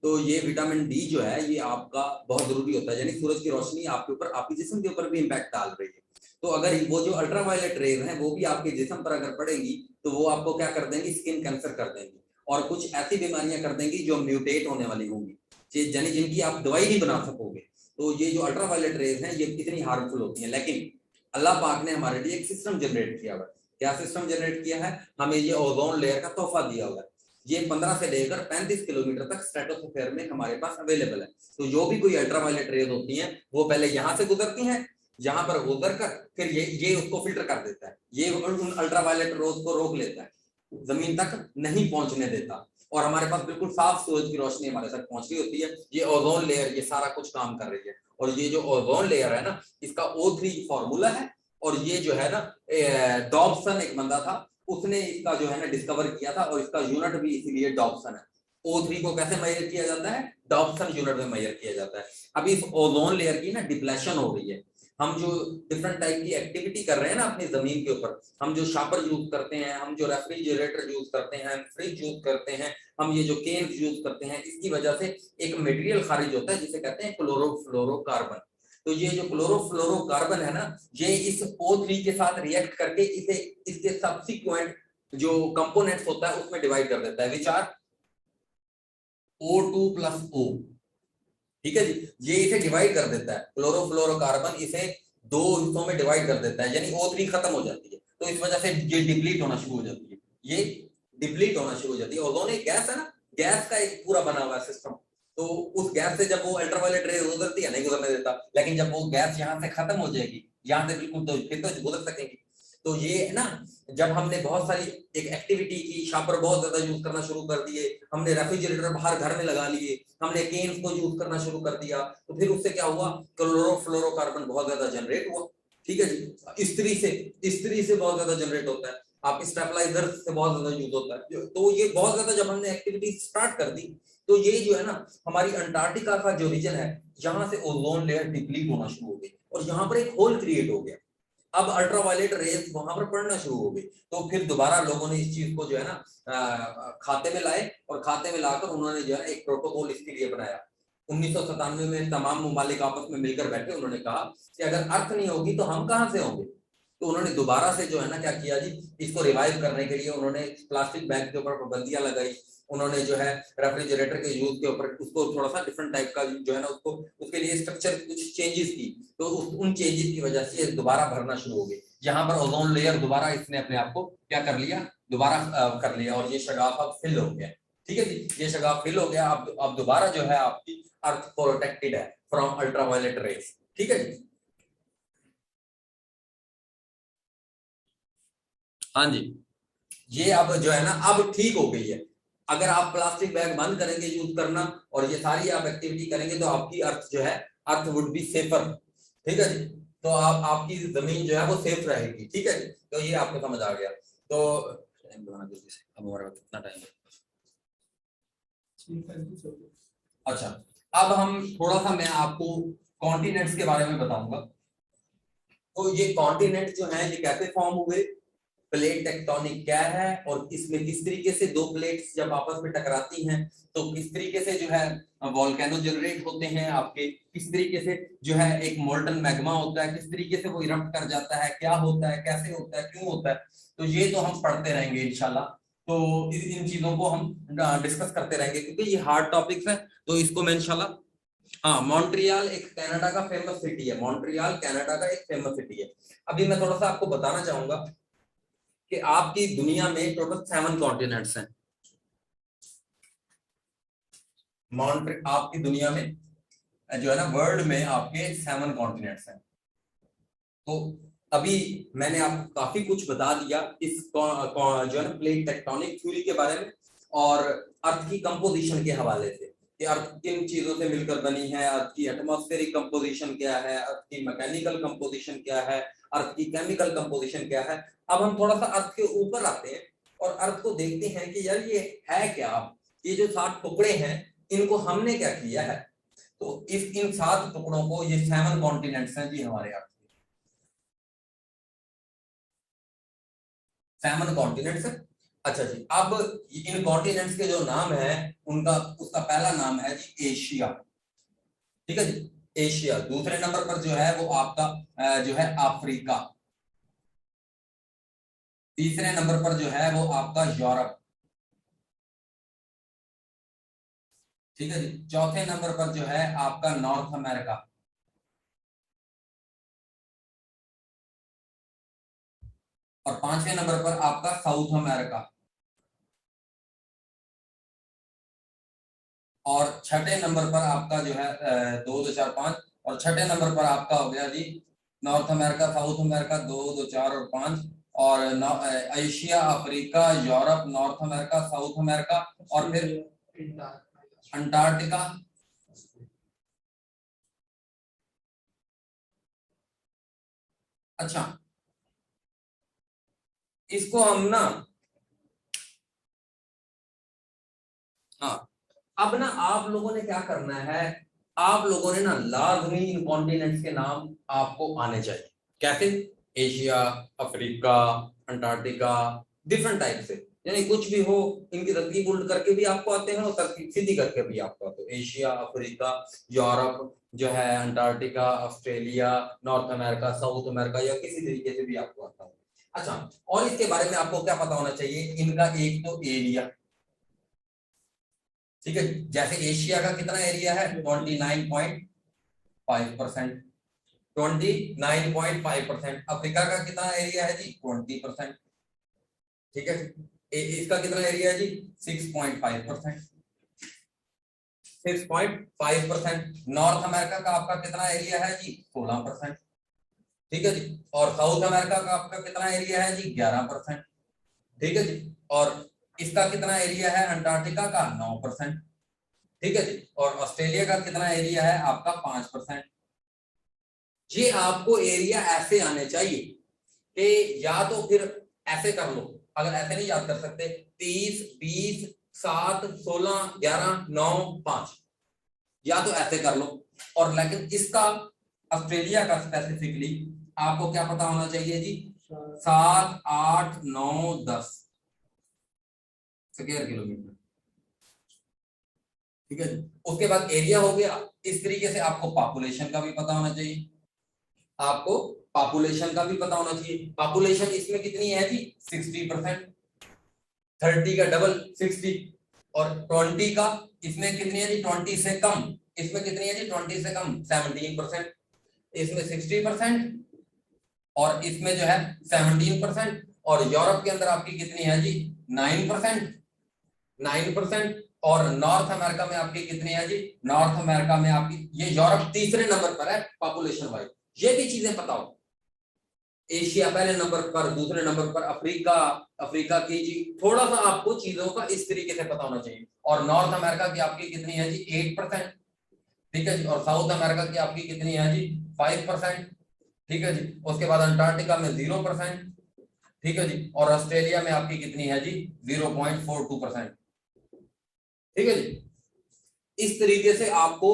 तो ये विटामिन डी जो है ये आपका बहुत जरूरी होता है, यानी सूरज की रोशनी आपके ऊपर, आपके जिस्म के ऊपर भी इम्पैक्ट डाल रही है। तो अगर वो जो अल्ट्रावायलेट रेज हैं वो भी आपके जिस्म पर अगर पड़ेंगी तो वो आपको क्या कर देंगी, स्किन कैंसर कर देंगी, और कुछ ऐसी बीमारियां कर देंगी जो म्यूटेट होने वाली होंगी, यानी जिनकी आप दवाई नहीं बना सकोगे। तो ये जो अल्ट्रावायलेट रेज हैं ये कितनी हार्मफुल होती हैं। लेकिन अल्लाह पाक ने हमारे लिए एक सिस्टम जनरेट किया हुआ है। क्या सिस्टम जनरेट किया है, हमें ये ओजोन लेयर का तोहफा दिया हुआ है। ये 15 से लेकर 35 किलोमीटर तक स्ट्रेटोस्फीयर में हमारे पास अवेलेबल है। तो जो भी कोई अल्ट्रावायलेट रेज होती हैं वो पहले यहाँ से गुजरती हैं, यहाँ पर गुजर कर फिर ये उसको फिल्टर कर देता है, ये उन अल्ट्रावायलेट रेज को रोक लेता है, जमीन तक नहीं पहुंचने देता, और हमारे पास बिल्कुल साफ सूरज की रोशनी हमारे साथ पहुंच रही होती है। ये ओजोन लेयर ये सारा कुछ काम कर रही है। और ये जो ओजोन लेयर है ना, इसका O3 फॉर्मूला है। और ये जो है ना, डॉब्सन एक बंदा था, उसने इसका जो है ना डिस्कवर किया था, और इसका यूनिट भी इसीलिए डॉब्सन है। O3 को कैसे मेजर किया जाता है, डॉब्सन यूनिट में मेजर किया जाता है। अभी इस ओजोन लेयर की ना डिप्लेशन हो रही है। हम जो डिफरेंट टाइप की एक्टिविटी कर रहे हैं ना अपनी जमीन के ऊपर, हम जो शापर यूज करते हैं, हम जो रेफ्रिजरेटर यूज करते हैं, फ्रिज यूज करते हैं, हम ये जो केन्स यूज करते हैं, इसकी वजह से एक मटेरियल खारिज होता है जिसे कहते हैं क्लोरोफ्लोरोकार्बन। तो ये जो क्लोरोफ्लोरोकार्बन है ना, ये इस O3 के साथ रिएक्ट करके इसे इसके सब्सिक्वेंट जो कंपोनेंट्स होता है उसमें डिवाइड कर देता है, which are O2 plus O। ठीक है जी, ये इसे डिवाइड कर देता है, क्लोरोफ्लोरोकार्बन इसे दो हिस्सों में डिवाइड कर देता है, यानी O3 खत्म हो जाती है, तो इस वजह से ये डिप्लीट होना शुरू हो जाती है, ये डिप्लीट होना शुरू हो जाती है। ओजोन एक गैस है ना, गैस का एक पूरा बना हुआ सिस्टम, तो उस गैस से जब वो अल्ट्रावायलेट रेज गुजरती है, नहीं गुजरने देता, लेकिन जब वो गैस यहाँ से खत्म हो जाएगी, यहाँ से बिल्कुल, तो फिर तो गुजर सकेंगी। तो ये ना, जब हमने बहुत सारी एक एक्टिविटी की, शापर बहुत ज्यादा यूज करना शुरू कर दिए, हमने रेफ्रिजरेटर बाहर घर में लगा लिए, हमने केन्स को यूज करना शुरू कर दिया, तो फिर उससे क्या हुआ, क्लोरोफ्लोरोकार्बन बहुत ज्यादा जनरेट हुआ। ठीक है जी, स्त्री से बहुत ज्यादा जनरेट होता है, आप स्टेबलाइजर से बहुत ज्यादा यूज होता है, तो ये बहुत ज्यादा जब हमने एक्टिविटी स्टार्ट कर दी, तो ये जो है ना, हमारी अंटार्कटिका का जो रीजन है, यहाँ से ओजोन लेयर डिप्लीट होना शुरू हो गई और यहाँ पर एक होल क्रिएट हो गया। अब अल्ट्रावायलेट रेज वहां पर पड़ना शुरू हो गई, तो फिर दोबारा लोगों ने इस चीज को जो है ना खाते में लाए, और खाते में लाकर उन्होंने जो है एक प्रोटोकॉल इसके लिए बनाया। 1997 में तमाम ममालिक आपस में मिलकर बैठे, उन्होंने कहा कि अगर अर्थ नहीं होगी तो हम कहां से होंगे। तो उन्होंने दोबारा से जो है ना क्या किया जी, इसको रिवाइव करने के लिए उन्होंने प्लास्टिक बैग के ऊपर पाबंदियां लगाई, उन्होंने जो है रेफ्रिजरेटर के यूज के ऊपर उसको थोड़ा सा डिफरेंट टाइप का जो है ना, उसको उसके लिए स्ट्रक्चर कुछ चेंजेस की, तो उन चेंजेस की वजह से दोबारा भरना शुरू हो गई, जहां पर ओजोन लेयर दोबारा इसने अपने आप को क्या कर लिया, दोबारा कर लिया, और ये शगाफ अब फिल हो गया। ठीक है जी, ये शगाफ फिल हो गया, अब दोबारा जो है आपकी अर्थ प्रोटेक्टेड है फ्रॉम अल्ट्रावायलेट रेज। ठीक है जी, हाँ जी, ये अब जो है ना, अब ठीक हो गई है। अगर आप प्लास्टिक बैग बंद करेंगे यूज करना, और ये सारी आप एक्टिविटी करेंगे, तो आपकी अर्थ जो है, अर्थ वुड बी सेफर। ठीक है जी, तो आपकी जमीन जो है वो सेफ रहेगी। ठीक है जी, तो ये आपको समझ आ गया। तो अब हमारे पास कितना टाइम है? अच्छा, अब हम थोड़ा सा, मैं आपको कॉन्टिनेंट्स के बारे में बताऊंगा। तो ये कॉन्टिनेंट जो है, ये कैसे फॉर्म हुए, प्लेट टेक्टोनिक क्या है, और इसमें किस तरीके से दो प्लेट्स जब आपस में टकराती हैं तो किस तरीके से जो है वोल्केनो जनरेट होते हैं आपके, किस तरीके से जो है एक मोल्टन मैग्मा होता है, किस तरीके से वो इरप्ट कर जाता है, क्या होता है, कैसे होता है, क्यों होता है, तो ये तो हम पढ़ते रहेंगे इंशाल्लाह। तो इन चीजों को हम डिस्कस करते रहेंगे, क्योंकि ये हार्ड टॉपिक्स है, तो इसको मैं इंशाल्लाह। हाँ, मॉन्ट्रियल एक कनाडा का फेमस सिटी है, मॉन्ट्रियल कनाडा का एक फेमस सिटी है। अभी मैं थोड़ा सा आपको बताना चाहूंगा कि आपकी दुनिया में टोटल 7 कॉन्टिनेंट्स हैं। आपकी दुनिया में जो है ना, वर्ल्ड में आपके 7 कॉन्टिनेंट्स हैं। तो अभी मैंने आपको काफी कुछ बता दिया इस जो है ना प्लेट टेक्टोनिक थ्योरी के बारे में, और अर्थ की कंपोजिशन के हवाले से, कि अर्थ किन चीजों से मिलकर बनी है, अर्थ की एटमॉस्फेरिक कंपोजिशन क्या है, अर्थ की मैकेनिकल कंपोजिशन क्या है, अर्थ की केमिकल कंपोजिशन क्या है। अब हम थोड़ा सा अर्थ के ऊपर आते हैं और अर्थ को देखते हैं कि यार ये है क्या। ये जो 7 टुकड़े हैं, इनको हमने क्या किया है। तो इन 7 टुकड़ों को, ये 7 कॉन्टिनेंट्स हैं जी हमारे अर्थ के, 7 कॉन्टिनेंट्स। अच्छा जी, अब इन कॉन्टिनेंट्स के जो नाम है, उसका पहला नाम है जी एशिया। ठीक है जी, एशिया। दूसरे नंबर पर जो है वो आपका जो है अफ्रीका। तीसरे नंबर पर जो है वो आपका यूरोप। ठीक है जी, चौथे नंबर पर जो है आपका नॉर्थ अमेरिका। और 5वें नंबर पर आपका साउथ अमेरिका। और 6ठे नंबर पर आपका जो है 2 2 4 5, और 6ठे नंबर पर आपका हो गया जी नॉर्थ अमेरिका, साउथ अमेरिका, 2 2 4 और 5, और Asia, Africa, Europe, north America, south America, और फिर अंटार्कटिका। अच्छा, इसको हम ना, हाँ, अब ना आप लोगों ने क्या करना है, आप लोगों ने ना लाजमी इन कॉन्टिनेंट्स के नाम आपको आने चाहिए। कैसे? Asia, Africa, Antarctica, different type से। यानी कुछ भी हो, इनकी तरकीब उल्ट करके भी आपको आते हैं और तरकीब सीधी करके भी आपको आते हैं। एशिया, अफ्रीका, यूरोप जो है, Antarctica, Australia, north America, south America, या किसी तरीके से भी आपको आता है। अच्छा, और इसके बारे में आपको क्या पता होना चाहिए, इनका एक तो एरिया, ठीक है, जैसे एशिया का कितना एरिया है 29.5%, 29.5%। अफ्रीका का कितना एरिया है जी 20%, ठीक है। इसका कितना एरिया है जी 6.5%, 6.5%। नॉर्थ अमेरिका का आपका कितना एरिया है जी 16%, ठीक है जी। और साउथ अमेरिका का आपका कितना एरिया है जी 11%, ठीक है जी। और इसका कितना एरिया है अंटार्कटिका का 9%, ठीक है जी। और ऑस्ट्रेलिया का कितना एरिया है आपका 5%। ये आपको एरिया ऐसे आने चाहिए कि या तो फिर ऐसे कर लो, अगर ऐसे नहीं याद कर सकते 30, 20, 7, 16, 11, 9, 5, या तो ऐसे कर लो। और लेकिन इसका ऑस्ट्रेलिया का स्पेसिफिकली आपको क्या पता होना चाहिए जी 7, 8, 9, 10 स्क्वायर किलोमीटर, ठीक है। उसके बाद एरिया हो गया। इस तरीके से आपको पॉपुलेशन का भी पता होना चाहिए, आपको पॉपुलेशन का भी पता होना चाहिए। पॉपुलेशन इसमें कितनी है जी 60%, 30 का डबल 60, और 20 का इसमें कितनी है जी 20 से कम, इसमें कितनी है जी 20 से कम 17%, इसमें 60%, और इसमें जो है 17%, और यूरोप के अंदर आपकी कितनी है जी 9%, 9%, और नॉर्थ अमेरिका में आपकी कितनी है जी, नॉर्थ अमेरिका में आपकी, ये यूरोप तीसरे नंबर पर है पॉपुलेशन वाइज। ये भी चीजें पता हो। एशिया पहले नंबर पर, दूसरे नंबर पर अफ्रीका, अफ्रीका की जी थोड़ा सा आपको चीजों का इस तरीके से पता होना चाहिए। और नॉर्थ अमेरिका की आपकी कितनी है जी 8%, ठीक है जी। और साउथ अमेरिका की आपकी कितनी है जी 5%, ठीक है जी। उसके बाद अंटार्कटिका में 0%, ठीक है जी। और ऑस्ट्रेलिया में आपकी कितनी है जी 0.42%, ठीक है जी। इस तरीके से आपको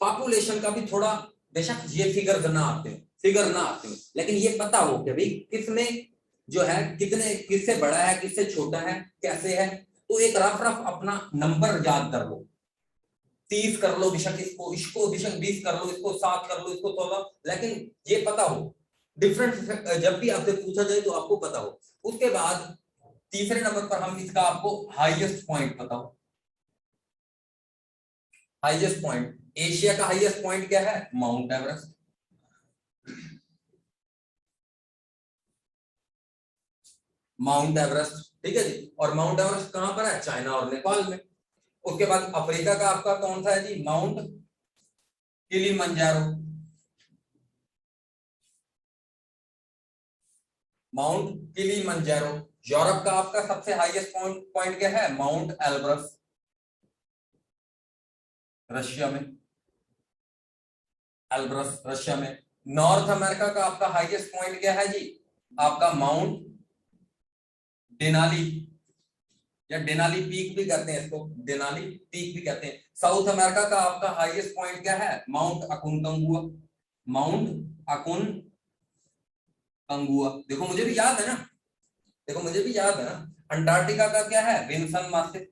पॉपुलेशन का भी थोड़ा, बेशक ये फिगर ना आते हैं, लेकिन ये पता हो कि भाई किसने जो है कितने, किससे बड़ा है, किससे छोटा है, कैसे है। तो एक रफ अपना नंबर याद कर लो, 30 कर लो बेशक, इसको इसको बेशक 20 कर लो, इसको 7 कर लो, इसको 16, लेकिन ये पता हो डिफरेंट। जब भी आपसे पूछा जाए तो आपको पता हो। उसके बाद तीसरे नंबर पर हम इसका आपको हाईएस्ट पॉइंट बताओ। हाईएस्ट पॉइंट, एशिया का हाईएस्ट पॉइंट क्या है माउंट एवरेस्ट, माउंट एवरेस्ट, ठीक है जी। और माउंट एवरेस्ट कहां पर है, चाइना और नेपाल में। उसके बाद अफ्रीका का आपका कौन सा है जी, Mount Kilimanjaro, Mount Kilimanjaro. Europe का आपका सबसे हाईएस्ट पॉइंट क्या है, माउंट एल्ब्रस, रशिया में, एल्ब्रस रशिया में। नॉर्थ अमेरिका का आपका हाईएस्ट पॉइंट क्या है जी, आपका माउंट डेनाली, या डेनाली पीक भी कहते हैं इसको, डेनाली पीक भी कहते हैं। साउथ अमेरिका का आपका हाईएस्ट पॉइंट क्या है, माउंट अकुनकंगुआ, माउंट अकुनकंगुआ। देखो मुझे भी याद है ना, देखो मुझे भी याद है ना। अंटार्कटिका का क्या है, विल्सन मासिक।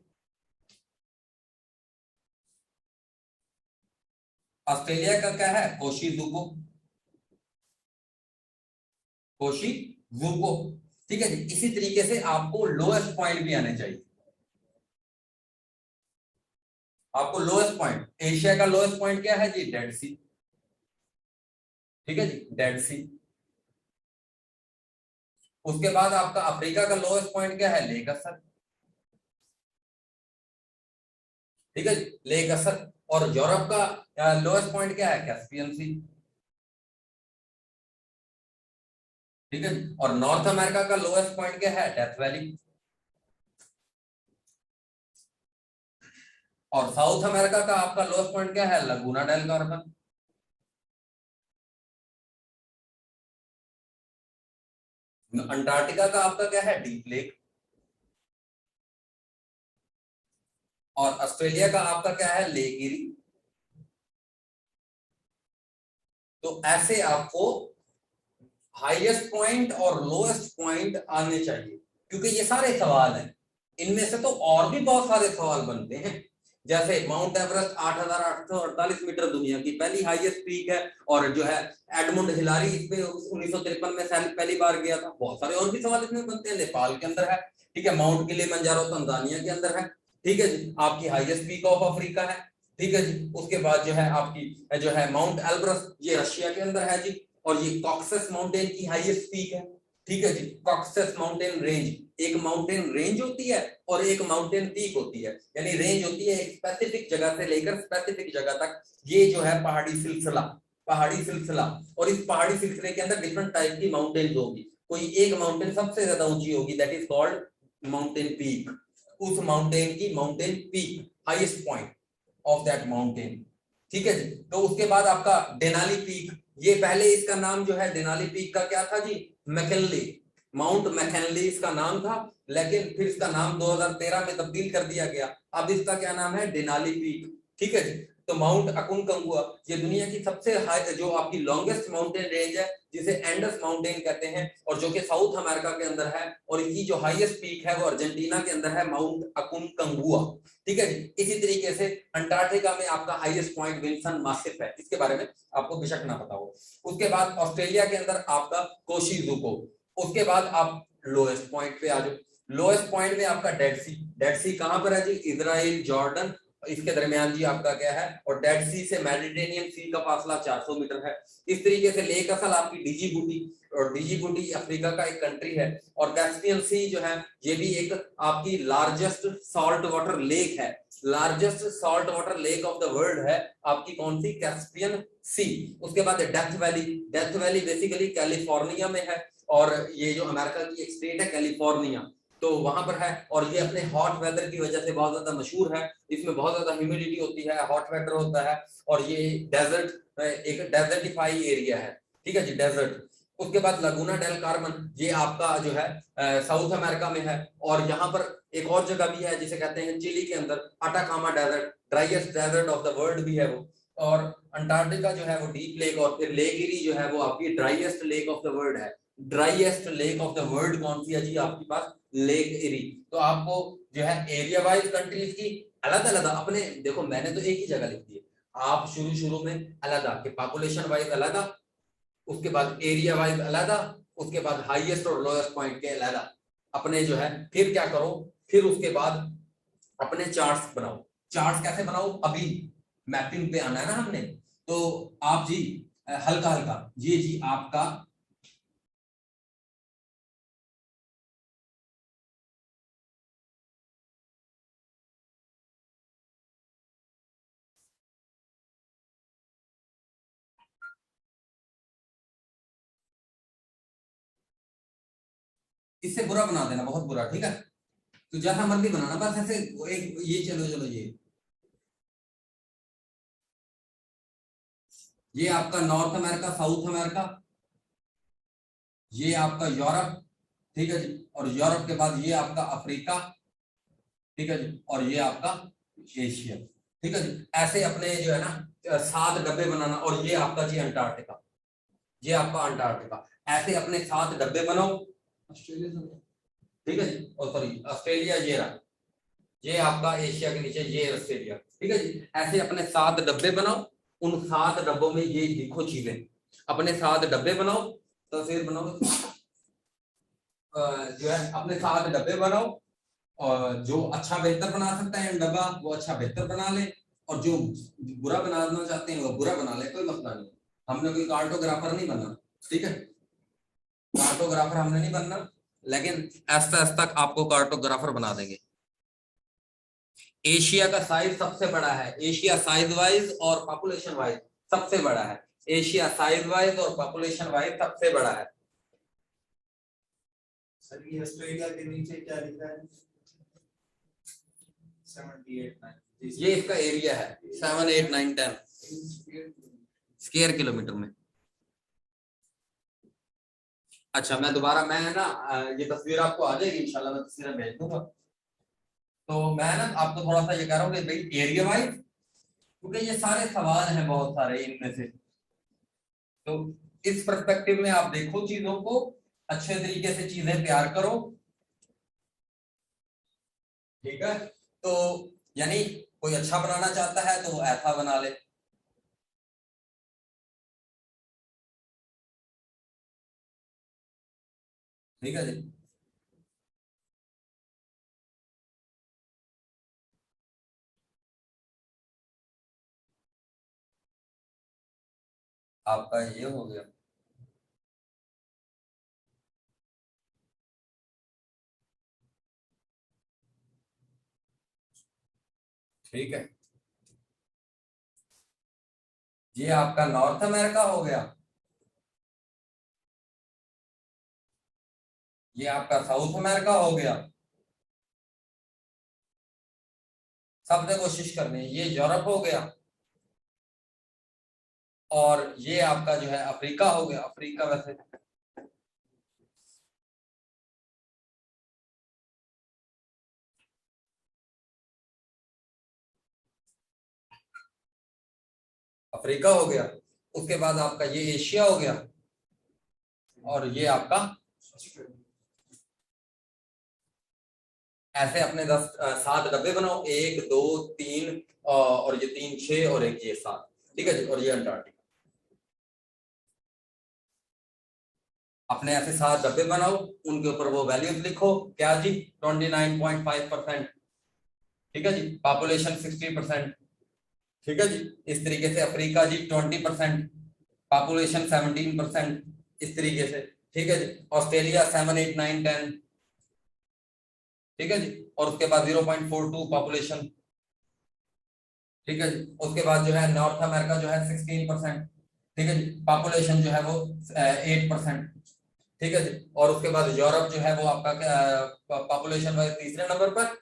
ऑस्ट्रेलिया का क्या है, कोशीजुको, कोशीजुको, ठीक है जी। इसी तरीके से आपको लोएस्ट पॉइंट भी आने चाहिए। आपको लोएस्ट पॉइंट, एशिया का लोएस्ट पॉइंट क्या है जी, डेड सी, ठीक है जी, डेड सी। उसके बाद आपका अफ्रीका का लोएस्ट पॉइंट क्या है, लेक असर, ठीक है जी, लेक असर। और यूरोप का लोएस्ट पॉइंट क्या है, कैस्पियन सी, ठीक है जी। और नॉर्थ अमेरिका का लोएस्ट पॉइंट क्या है, डेथ वैली। और साउथ अमेरिका का आपका लोएस्ट पॉइंट क्या है, लगूना डेल कार्बन। अंटार्कटिका का आपका क्या है, डीप लेक। और ऑस्ट्रेलिया का आपका क्या है, लेक इरी। तो ऐसे आपको हाईएस्ट पॉइंट और लोएस्ट पॉइंट आने चाहिए। क्योंकि ये सारे सवाल हैं, इनमें से तो और भी बहुत सारे सवाल बनते हैं। जैसे माउंट एवरेस्ट 8,848 मीटर दुनिया की पहली हाईएस्ट पीक है, और जो है एडमुंड हिलारी इस पे 1953 में पहली बार गया था। बहुत सारे और भी सवाल इसमें बनते हैं। नेपाल के अंदर है, ठीक है। माउंट किलिमंजारो तंजानिया के अंदर है, ठीक है जी। आपकी हाईएस्ट पीक ऑफ अफ्रीका है, ठीक है जी। उसके बाद जो है आपकी जो है माउंट एल्ब्रस, ये रशिया के अंदर है जी। और ये कॉक्सस माउंटेन की हाईएस्ट पीक है, ठीक है जी। कॉक्सस माउंटेन रेंज, एक माउंटेन रेंज होती है और एक माउंटेन पीक होती है। यानी रेंज होती है एक स्पेसिफिक जगह से लेकर स्पेसिफिक जगह तक, ये जो है पहाड़ी सिलसिला, पहाड़ी सिलसिला। और इस पहाड़ी सिलसिले के अंदर डिफरेंट टाइप की माउंटेन्स होगी। कोई एक माउंटेन सबसे ज्यादा ऊंची होगी, that is called mountain peak. उस माउंटेन की mountain peak, highest point of that mountain, ठीक है जी। तो उसके बाद आपका डेनाली पीक, ये पहले इसका नाम जो है डेनाली पीक का क्या था जी, मैकिनली, माउंट मैकिनली इसका नाम था। लेकिन फिर इसका नाम 2013 में तब्दील कर दिया गया, अब इसका क्या नाम है, डेनाली पीक, ठीक है जी। तो माउंट अकुनकागुआ, ये दुनिया की सबसे हाई जो आपकी लॉन्गेस्ट माउंटेन रेंज है, जिसे एंडस माउंटेन कहते हैं, और जो कि साउथ अमेरिका के अंदर है। और इसकी जो हाईएस्ट पीक है वो अर्जेंटीना के अंदर है, माउंट अकुनकागुआ, ठीक है जी। इसी तरीके से अंटार्कटिका में आपका हाईएस्ट पॉइंट विल्सन मासिफ है, इसके बारे में आपको बेशक ना पता हो। उसके बाद ऑस्ट्रेलिया के अंदर आपका कोशीजुको। उसके बाद आप लोएस्ट पॉइंट पे आ जाओ। लोएस्ट पॉइंट में आपका डेड सी, डेड सी कहां पर है जी, इजराइल जॉर्डन इसके दरमियान जी आपका क्या है। और डेड सी से मेडिटेरियन सी का फासला 400 मीटर है। इस तरीके से लेक असल आपकी डिजीबुटी, और डिजीबुटी अफ्रीका का एक कंट्री है। और कैस्पियन सी जो है, ये भी एक आपकी लार्जेस्ट सॉल्ट वाटर लेक है, largest salt water lake of the world है आपकी, कौन सी, कैस्पियन सी। उसके बाद death valley, death valley basically California में है, और ये जो अमेरिका की एक स्टेट है कैलिफोर्निया, तो वहां पर है। और ये अपने हॉट वेदर की वजह से बहुत ज्यादा मशहूर है। इसमें बहुत ज्यादा ह्यूमिडिटी होती है, हॉट वेदर होता है, और ये डेजर्ट, एक डेजर्टिफाई एरिया है, ठीक है जी, डेजर्ट। उसके बाद लगुना डेल कार्मन, ये आपका जो है साउथ अमेरिका में है। और यहाँ पर एक और जगह भी है जिसे कहते हैं चिली के अंदर Atacama desert, driest desert of the world भी है वो। और अंटार्कटिका जो है वो डीप लेक, और फिर लेक एरी जो है वो आपकी driest lake of the world है। Driest lake of the world कौन सी है जी आपके पास, लेक एरी। तो आपको जो है एरिया वाइज कंट्रीज की अलग अलग अपने, देखो मैंने तो एक ही जगह लिख दी है, आप शुरू शुरू में अलग के पॉपुलेशन वाइज अलग, उसके बाद एरिया वाइज अलग, उसके बाद हाईएस्ट और लोएस्ट पॉइंट के अलग अपने जो है। फिर क्या करो, फिर उसके बाद अपने चार्ट्स बनाओ। चार्ट्स कैसे बनाओ, अभी मैपिंग पे आना है ना हमने, तो आप जी हल्का हल्का, ये जी आपका इससे बुरा बना देना, बहुत बुरा, ठीक है। तो जैसा मर्जी बनाना, बस ऐसे एक ये, चलो चलो ये आपका नॉर्थ अमेरिका, साउथ अमेरिका, ये आपका यूरोप, ठीक है जी। और यूरोप के बाद ये आपका अफ्रीका, ठीक है जी। और ये आपका एशिया, ठीक है जी। ऐसे अपने जो है ना 7 डब्बे बनाना। और ये आपका जी अंटार्कटिका, ये आपका अंटार्कटिका, ऐसे अपने 7 डब्बे बनाओ, ऑस्ट्रेलिया, ठीक है जी। और सॉरी ऑस्ट्रेलिया ये रहा, ये आपका एशिया के नीचे ये ऑस्ट्रेलिया, ठीक है जी। ऐसे अपने 7 डब्बे बनाओ, उन 7 डब्बों में ये लिखो चीजें, अपने 7 डब्बे बनाओ, तस्वीर बनाओ, जो है अपने 7 डब्बे बनाओ। और जो अच्छा बेहतर बना सकता है डब्बा, वो अच्छा बेहतर बना ले, और जो बुरा बनाना चाहते हैं वो बुरा बना ले, कोई मसला नहीं। हमने कोई कार्टोग्राफर नहीं बनना, ठीक है, कार्टोग्राफर हमने नहीं बनना, लेकिन ऐसा तक आपको कार्टोग्राफर बना देंगे। एशिया का साइज सबसे बड़ा है, एशिया साइज वाइज और पॉपुलेशन वाइज सबसे बड़ा है, एशिया साइज वाइज और पॉपुलेशन वाइज सबसे बड़ा है। सर ये ऑस्ट्रेलिया के नीचे क्या लिखा है, 789, ये इसका एरिया है 7, 8, 9, 10 स्क्वायर किलोमीटर में। अच्छा मैं दोबारा, मैं ना ये तस्वीर आपको आ जाएगी इंशाल्लाह, मैं तस्वीरें भेज दूंगा। तो मैं ना आपको थोड़ा सा ये कह रहा हूँ कि भाई एरिया वाइज, क्योंकि ये सारे सवाल हैं बहुत सारे इनमें से, तो इस पर्सपेक्टिव में आप देखो चीजों को, अच्छे तरीके से चीजें तैयार करो, ठीक है, तो यानी कोई अच्छा बनाना चाहता है तो वो ऐसा बना ले। ठीक है जी। आपका ये हो गया। ठीक है, ये आपका नॉर्थ अमेरिका हो गया, ये आपका साउथ अमेरिका हो गया। सबने कोशिश करनी है। ये यूरोप हो गया, और ये आपका जो है अफ्रीका हो गया। अफ्रीका वैसे अफ्रीका हो गया। उसके बाद आपका ये एशिया हो गया, और ये आपका, ऐसे अपने 7 डब्बे बनाओ, 1 2 3, और ये 3 6 और एक ये 7। ठीक है जी, और ये अंटार्कटिका। अपने ऐसे 7 डब्बे बनाओ, उनके ऊपर वो वैल्यूज लिखो। क्या जी, 29.5%। ठीक है जी, पॉपुलेशन 60%। ठीक है जी, इस तरीके से अफ्रीका जी 20%, पॉपुलेशन 17%, इस तरीके से। ठीक है जी, ऑस्ट्रेलिया 7 8 9 10। ठीक है जी, और उसके बाद 0.42 पॉपुलेशन। ठीक है जी, उसके बाद जो है नॉर्थ अमेरिका जो है 16%। ठीक है जी, पॉपुलेशन जो है वो 8%। ठीक है जी, और उसके बाद यूरोप जो है वो आपका पॉपुलेशन वाइज तीसरे नंबर पर,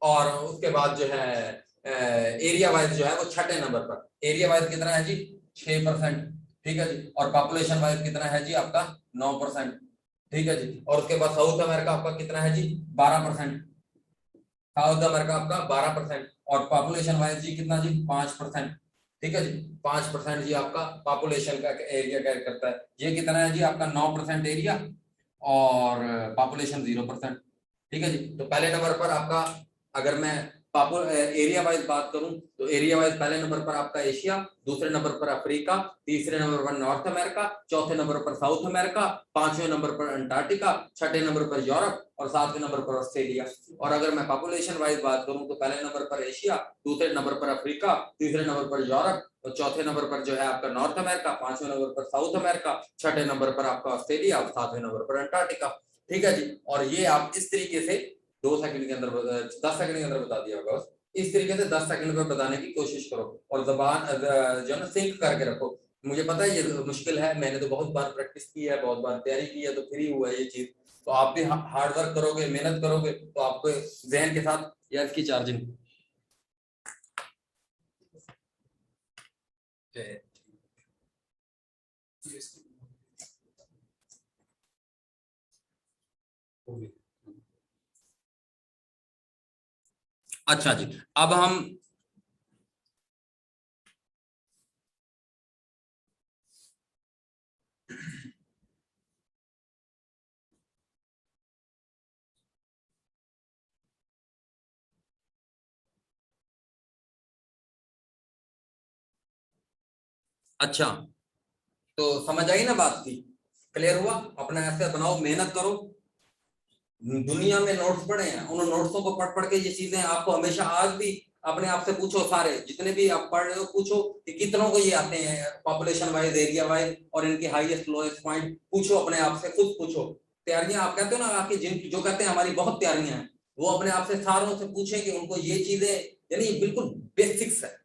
और उसके बाद जो है एरिया वाइज जो है वो छठे नंबर पर। एरिया वाइज कितना है जी, 6%। ठीक है जी, और पॉपुलेशन वाइज कितना है जी आपका, 9%। ठीक है जी, और उसके बाद साउथ अमेरिका आपका कितना है जी, 12%। साउथ अमेरिका आपका 12%, और पॉपुलेशन वाइज जी कितना जी, 5%। ठीक है जी, 5% जी आपका पॉपुलेशन का एरिया कैरी करता है। ये कितना है जी आपका, 9% एरिया, और पॉपुलेशन 0%। ठीक है जी, तो पहले नंबर पर आपका, अगर मैं एरिया वाइज बात करूं, तो एरिया वाइज पहले नंबर पर आपका एशिया, दूसरे नंबर पर अफ्रीका, तीसरे नंबर पर नॉर्थ अमेरिका, चौथे नंबर पर साउथ अमेरिका, पांचवें नंबर पर अंटार्कटिका, छठे नंबर पर यूरोप, और सातवें नंबर पर ऑस्ट्रेलिया। और अगर मैं पॉपुलेशन वाइज बात करूं, तो पहले नंबर पर एशिया, दूसरे नंबर पर अफ्रीका, तीसरे नंबर पर यूरोप, और चौथे नंबर पर जो है आपका नॉर्थ अमेरिका, पांचवें नंबर पर साउथ अमेरिका, छठे नंबर पर आपका ऑस्ट्रेलिया, और सातवें नंबर पर अंटार्कटिका। ठीक है जी, और ये आप इस तरीके से 2 सेकंड के अंदर 10 सेकंड के अंदर बता दिया होगा बस। इस तरीके से 10 सेकंड में बताने की कोशिश करो, और जबान जो ना सिंक करके रखो। मुझे पता है ये मुश्किल है, मैंने तो बहुत बार प्रैक्टिस की है, बहुत बार तैयारी की है, तो फिर ही हुआ है ये चीज। तो आप भी हार्ड वर्क करोगे, मेहनत करोगे, तो आपको जहन के साथ यार इसकी चार्जिंग। अच्छा जी, अब हम, अच्छा, तो समझ आई ना बात की, क्लियर हुआ। अपना ऐसे बनाओ, मेहनत करो। दुनिया में नोट्स पढ़े हैं, उन नोट्सों को पढ़ पढ़ के ये चीजें आपको हमेशा, आज भी अपने आप से पूछो, सारे जितने भी आप पढ़ रहे हो, पूछो कि कितनों को ये आते हैं, पॉपुलेशन वाइज, एरिया वाइज, और इनके हाईएस्ट लोएस्ट पॉइंट पूछो अपने आप से, खुद पूछो। तैयारियां आप कहते हो ना, आपकी जिन जो कहते हैं हमारी बहुत तैयारियां हैं, वो अपने आप से सारों से पूछें कि उनको ये चीजें, यानी बिल्कुल बेसिक्स है,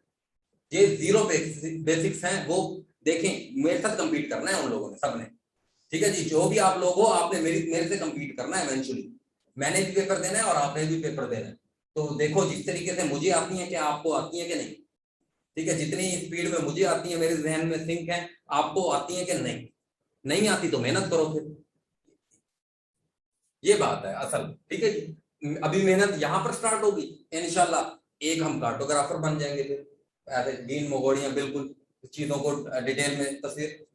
ये जीरो बेसिक्स हैं वो। देखें, मेरे साथ कंपीट करना है उन लोगों ने, सबने। ठीक है जी, जो भी आप लोग हो, आपने मेरे मेरे से कंपीट करना है इवेंचुअली। मैंने भी पेपर देना है और आपने भी पेपर देना है। तो देखो, जिस तरीके से मुझे आती है, क्या आपको आती है कि नहीं? ठीक है, जितनी स्पीड में मुझे आती है, मेरे जहन में सिंक है, आपको आती है कि नहीं? नहीं आती तो मेहनत करो फिर, ये बात है असल। ठीक है जी, अभी मेहनत यहाँ पर स्टार्ट होगी, इंशाल्लाह एक हम कार्टोग्राफर बन जाएंगे फिर, ऐसे डीन मोगोड़ियां बिल्कुल चीजों को डिटेल में तस्वीर।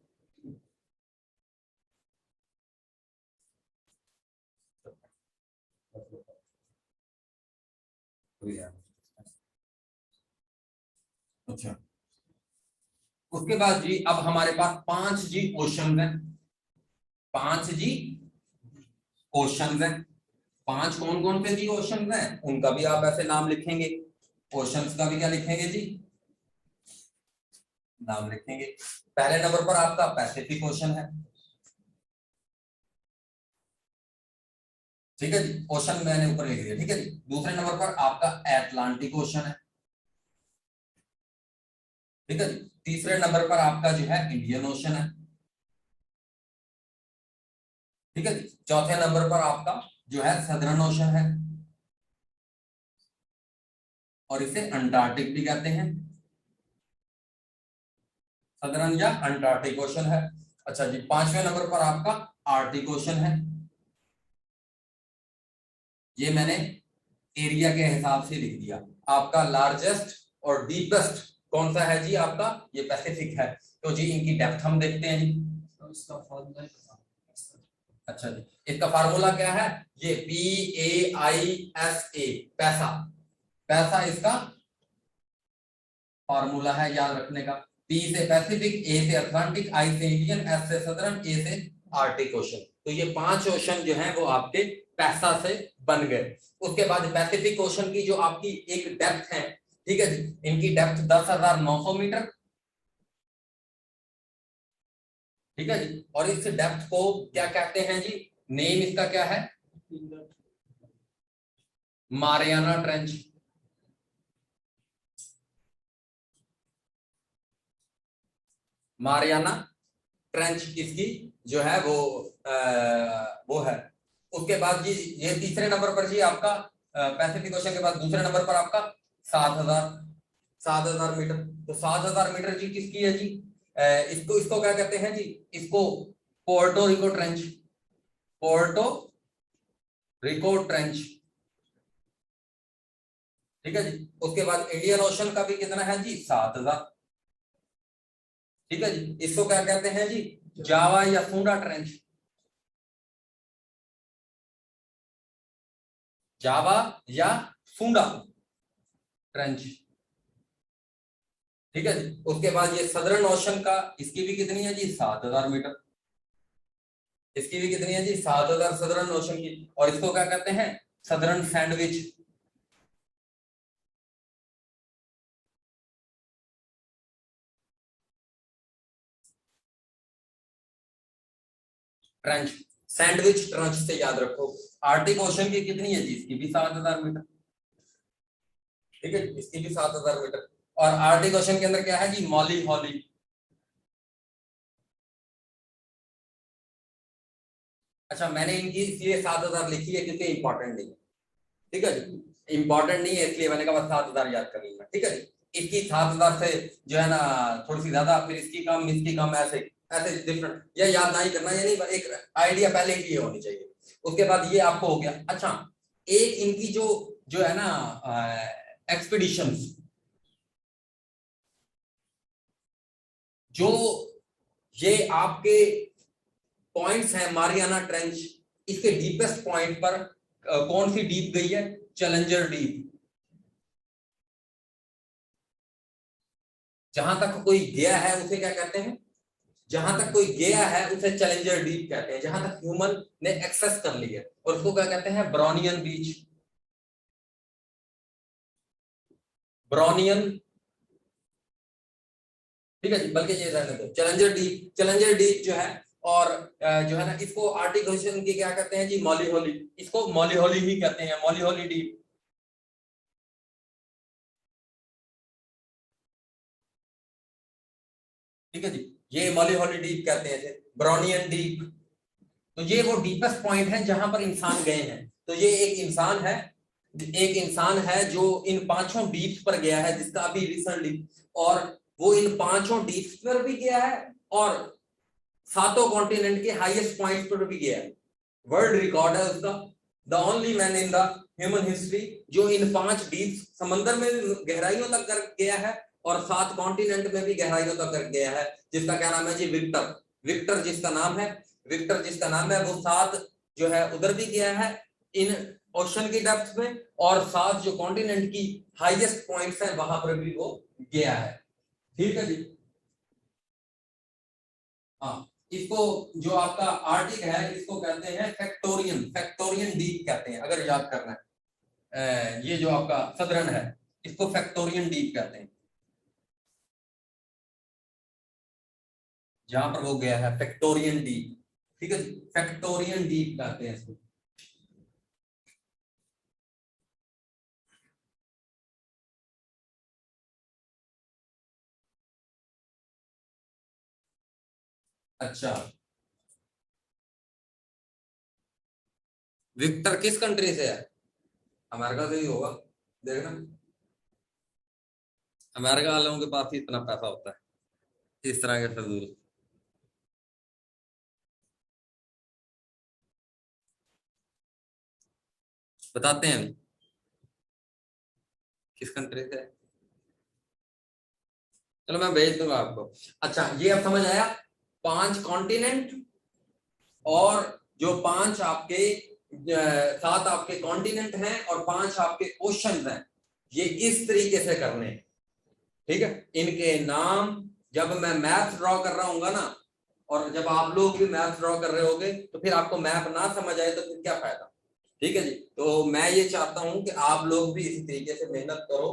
अच्छा, उसके बाद जी अब हमारे पास 5 जी ओशन है, 5 जी ओशन है। 5 कौन कौन से जी ओशन है उनका भी आप ऐसे नाम लिखेंगे, ओशंस का भी क्या लिखेंगे जी, नाम लिखेंगे। पहले नंबर पर आपका पैसिफिक ओशन है, ठीक है जी, ओशन मैंने ऊपर लिख दिया, ठीक है जी। दूसरे नंबर पर आपका एटलांटिक ओशन है, ठीक है जी। तीसरे नंबर पर आपका जो है इंडियन ओशन है, ठीक है जी। चौथे नंबर पर आपका जो है सदर्न ओशन है, और इसे अंटार्कटिक भी कहते हैं, सदर्न या अंटार्कटिक ओशन है। अच्छा जी, पांचवें नंबर पर आपका आर्टिक ओशन है, ये मैंने एरिया के हिसाब से लिख दिया। आपका लार्जेस्ट और डीपेस्ट कौन सा है जी, आपका ये पैसिफिक है। तो जी इनकी डेप्थ हम देखते हैं जी। तो इसका फॉर्मूला अच्छा जी, इसका फार्मूला क्या है, ये PAISA, पैसा, पैसा इसका फार्मूला है याद रखने का। P से पैसिफिक, A से अटलांटिक, I से इंडियन, S से सदर्न, A से आर्टिक ओशन। तो ये 5 ओशन जो हैं वो आपके पैसा से बन गए। उसके बाद पैसिफिक ओशन की जो आपकी एक डेप्थ है, ठीक है जी, इनकी डेप्थ 10,900 मीटर, ठीक है जी। और इस डेप्थ को क्या कहते हैं जी, नेम इसका क्या है, मारियाना ट्रेंच, मारियाना ट्रेंच इसकी जो है वो है। उसके बाद जी ये तीसरे नंबर पर जी आपका पैसिफिक ओशन के बाद दूसरे नंबर पर आपका 7,000 मीटर। तो 7,000 मीटर जी किसकी है जी, इसको इसको क्या कहते हैं जी, इसको Puerto Rico trench, Puerto Rico trench, ठीक है जी। उसके बाद इंडियन ओशन का भी कितना है जी, 7,000, ठीक है जी। इसको क्या कहते हैं जी, जावा या सुंडा ट्रेंच, जावा या सुंडा ट्रेंच, ठीक है जी। उसके बाद ये सदर्न ओशन का, इसकी भी कितनी है जी, 7,000 मीटर, इसकी भी कितनी है जी, 7,000 सदर्न ओशन की। और इसको क्या कहते हैं, southern sandwich, trench, sandwich trench से याद रखो। आर्टिक ओशन की कितनी है जी, इसकी भी 7,000 मीटर, ठीक है, इसकी भी 7,000 मीटर। और आर्टिक ओशन के अंदर क्या है जी, मॉली हॉली, अच्छा मैंने इनकी इसलिए 7,000 लिखी है क्योंकि इंपॉर्टेंट नहीं है, ठीक है जी, इंपॉर्टेंट नहीं है इसलिए मैंने कहा 7,000 याद कर लूंगा, ठीक है जी। इसकी 7,000 से जो है ना थोड़ी सी ज्यादा, फिर इसकी कम, इसकी कम, ऐसे ऐसे डिफरेंट, या याद नहीं करना, यानी एक आइडिया पहले ही होनी चाहिए। उसके बाद ये आपको हो गया। अच्छा, एक इनकी जो जो है ना एक्सपीडिशन, जो ये आपके पॉइंट्स हैं मारियाना ट्रेंच, इसके डीपेस्ट पॉइंट पर कौन सी डीप गई है, चैलेंजर डीप। जहां तक कोई गया है उसे क्या कहते हैं, जहां तक कोई गया है उसे चैलेंजर डीप कहते हैं, जहां तक ह्यूमन ने एक्सेस कर लिया, और उसको क्या कहते हैं, ब्रोनियन बीच, ब्रोनियन, ठीक है जी। बल्कि ये रहने दो, चैलेंजर डीप, चैलेंजर डीप जो है, और जो है ना इसको आर्टिक ओशन की क्या कहते हैं जी, मॉली होली, इसको मॉली होली ही कहते हैं, मॉली होली डीप, ठीक है जी। ये मॉली होली डीप कहते हैं, ब्रोनियन डीप। तो ये वो डीपेस्ट पॉइंट है जहां पर इंसान गए हैं। तो ये एक इंसान है, एक इंसान है जो इन 5 डीप्स पर गया है, जिसका अभी रिसेंटली, और वो इन 5 डीप्स पर भी गया है और 7 कॉन्टिनेंट के हाईएस्ट पॉइंट पर भी गया है। वर्ल्ड रिकॉर्ड है उसका, the only man in the human history जो इन 5 डीप समंदर में गहराइयों तक कर गया है और 7 कॉन्टिनेंट में भी गहराइयों तक कर गया है। जिसका क्या नाम है जी, विक्टर, विक्टर जिसका नाम है, विक्टर जिसका नाम है, वो 7 जो है उधर भी गया है इन ओशन की डेप्थ में, और साथ जो कॉन्टिनेंट की हाईएस्ट पॉइंट्स हैं वहां पर भी वो गया है। ठीक है जी। हाँ, इसको जो आपका आर्टिक है इसको कहते हैं फैक्टोरियन डीप कहते हैं, अगर याद करना है। ये जो आपका सदर्न है इसको फैक्टोरियन डीप कहते हैं, जहां पर वो गया है फैक्टोरियन डीप। ठीक है, फैक्टोरियन डीप कहते हैं इसको। अच्छा, विक्टर किस कंट्री से है? अमेरिका से ही होगा, देखना अमेरिका वालों के पास ही इतना पैसा होता है इस तरह के फजूल। बताते हैं अभी किस कंट्री से है। चलो मैं भेज दूंगा आपको। अच्छा, ये अब समझ आया, 5 कॉन्टिनेंट और जो 5 आपके 7 आपके कॉन्टिनेंट हैं और 5 आपके ओशन हैं, ये इस तरीके से करने हैं। ठीक है, इनके नाम जब मैं मैप ड्रॉ कर रहा हूँ ना, और जब आप लोग भी मैप ड्रॉ कर रहे होगे तो फिर आपको मैप ना समझ आए तो फिर क्या फायदा। ठीक है जी, तो मैं ये चाहता हूं कि आप लोग भी इसी तरीके से मेहनत करो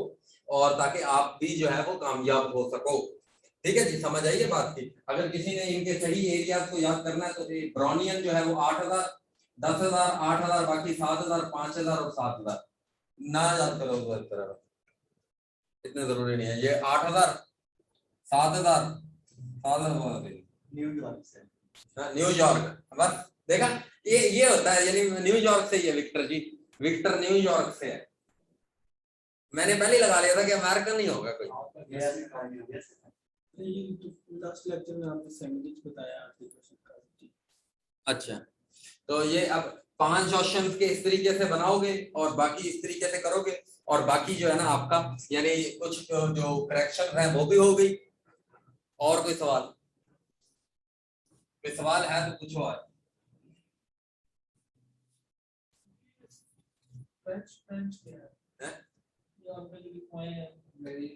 और ताकि आप भी जो है वो कामयाब हो सको। ठीक है जी, समझ आइए बात की। अगर किसी ने इनके सही एरियाज को याद करना है तो ब्राउनियन जो है वो 8,000, 10,000, 8,000, बाकी 7,000, 5,000 और 7,000 ना याद करो तो इस तरह इतने जरूरी नहीं है। ये 8,000, 7,000, 7,000 न्यूयॉर्क से। न्यूयॉर्क, बस देखा, ये होता है, यानी न्यूयॉर्क से ही है विक्टर जी, विक्टर न्यूयॉर्क से है। मैंने पहले ही लगा लिया था कि अमेरिकन नहीं होगा कोई। ये तो लास्ट लेक्चर में आपने सैंडविच बताया आर्टिकल का। अच्छा, तो ये अब 5 ऑप्शंस के इस तरीके से बनाओगे और बाकी इस तरीके से करोगे, और बाकी जो है ना आपका यानी कुछ जो करेक्शन है वो भी हो गई। और कोई सवाल है तो पूछो आज। ट्रेंच क्या है? हैं? ये आपने जो लिखवाए हैं मेरी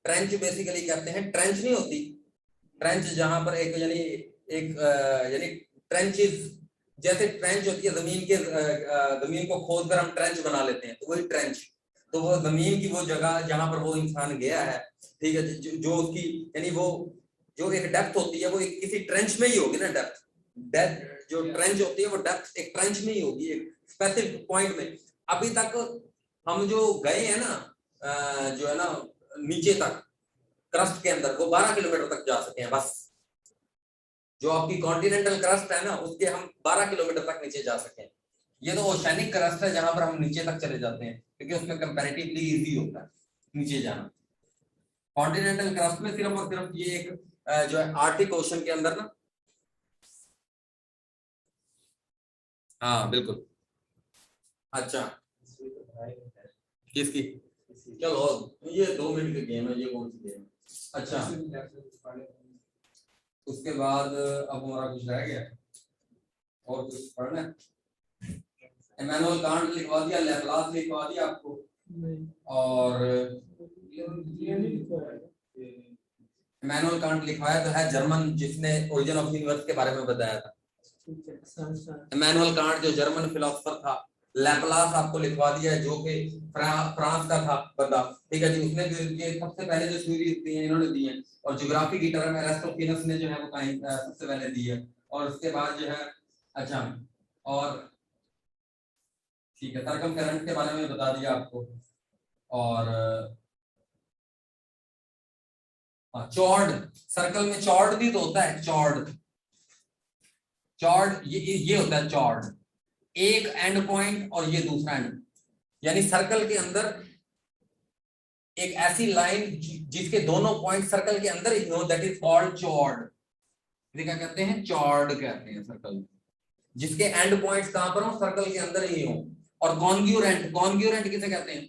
ट्रेंच बेसिकली कहते हैं, ट्रेंच नहीं होती, ट्रेंच जहां पर एक यानी ट्रेंचेस, जैसे ट्रेंच होती है जमीन के जमीन को खोद कर हम ट्रेंच बना लेते हैं, तो वही ट्रेंच। तो वो जमीन की वो जगह जहां पर वो इंसान गया है, ठीक है, जो उसकी यानी वो जो एक डेप्थ होती है वो एक किसी ट्रेंच में ही होगी ना। डेप्थ जो ट्रेंच होती है वो डेप्थ एक ट्रेंच में ही होगी, एक स्पेसिफिक पॉइंट में। अभी तक हम जो गए हैं ना जो है ना नीचे तक क्रस्ट के अंदर, वो 12 किलोमीटर तक जा सके हैं बस। जो आपकी कॉन्टिनेंटल क्रस्ट है ना उसके हम 12 किलोमीटर तक नीचे जा सके। ये तो ओशैनिक क्रस्ट है जहां पर हम नीचे तक चले जाते हैं, क्योंकि उसमें कंपैरेटिवली इजी होता है नीचे जाना। कॉन्टिनेंटल क्रस्ट में सिर्फ और सिर्फ ये एक जो है आर्टिक ओशन के अंदर ना। हाँ बिल्कुल। अच्छा, किसकी? चलो ये 2 मिनट की गेम है, ये कौन सी गेम है? अच्छा, उसके बाद अब हमारा कुछ रह गया और कुछ पढ़ना है? इमैनुअल कांट लिखवा दिया, लैपलास लिखवा दिया आपको, और इमैनुअल कांट लिखवाया तो है जर्मन, जिसने ओरिजिन ऑफ यूनिवर्स के बारे में बताया था। इमैनुअल कांट जो जर्मन फिलोसोफर था। लैपलास आपको लिखवा दिया है जो कि फ्रांस का था बंदा। ठीक है जी, उसने ये सबसे पहले जो थ्योरीज दी है इन्होंने दी है, और ज्योग्राफी की टर्म एरिस्टोफेनस ने जो है वो सबसे पहले दी है। और उसके बाद जो है अच्छा, और ठीक है, सरकम करंट के बारे में बता दिया आपको। और चॉर्ड, सर्कल में चॉर्ड भी तो होता है, चॉर्ड ये होता है चॉर्ड, एक एंड पॉइंट और ये दूसरा एंड, यानी सर्कल के अंदर एक ऐसी लाइन जिसके दोनों पॉइंट सर्कल के अंदर ही हो, दैट इज कॉल्ड चॉर्ड। क्या कहते हैं? चॉर्ड कहते हैं सर्कल में, जिसके एंड पॉइंट्स कहां पर हो? सर्कल के अंदर ही हो। और कॉन्ग्यूरेंट किसे कहते हैं?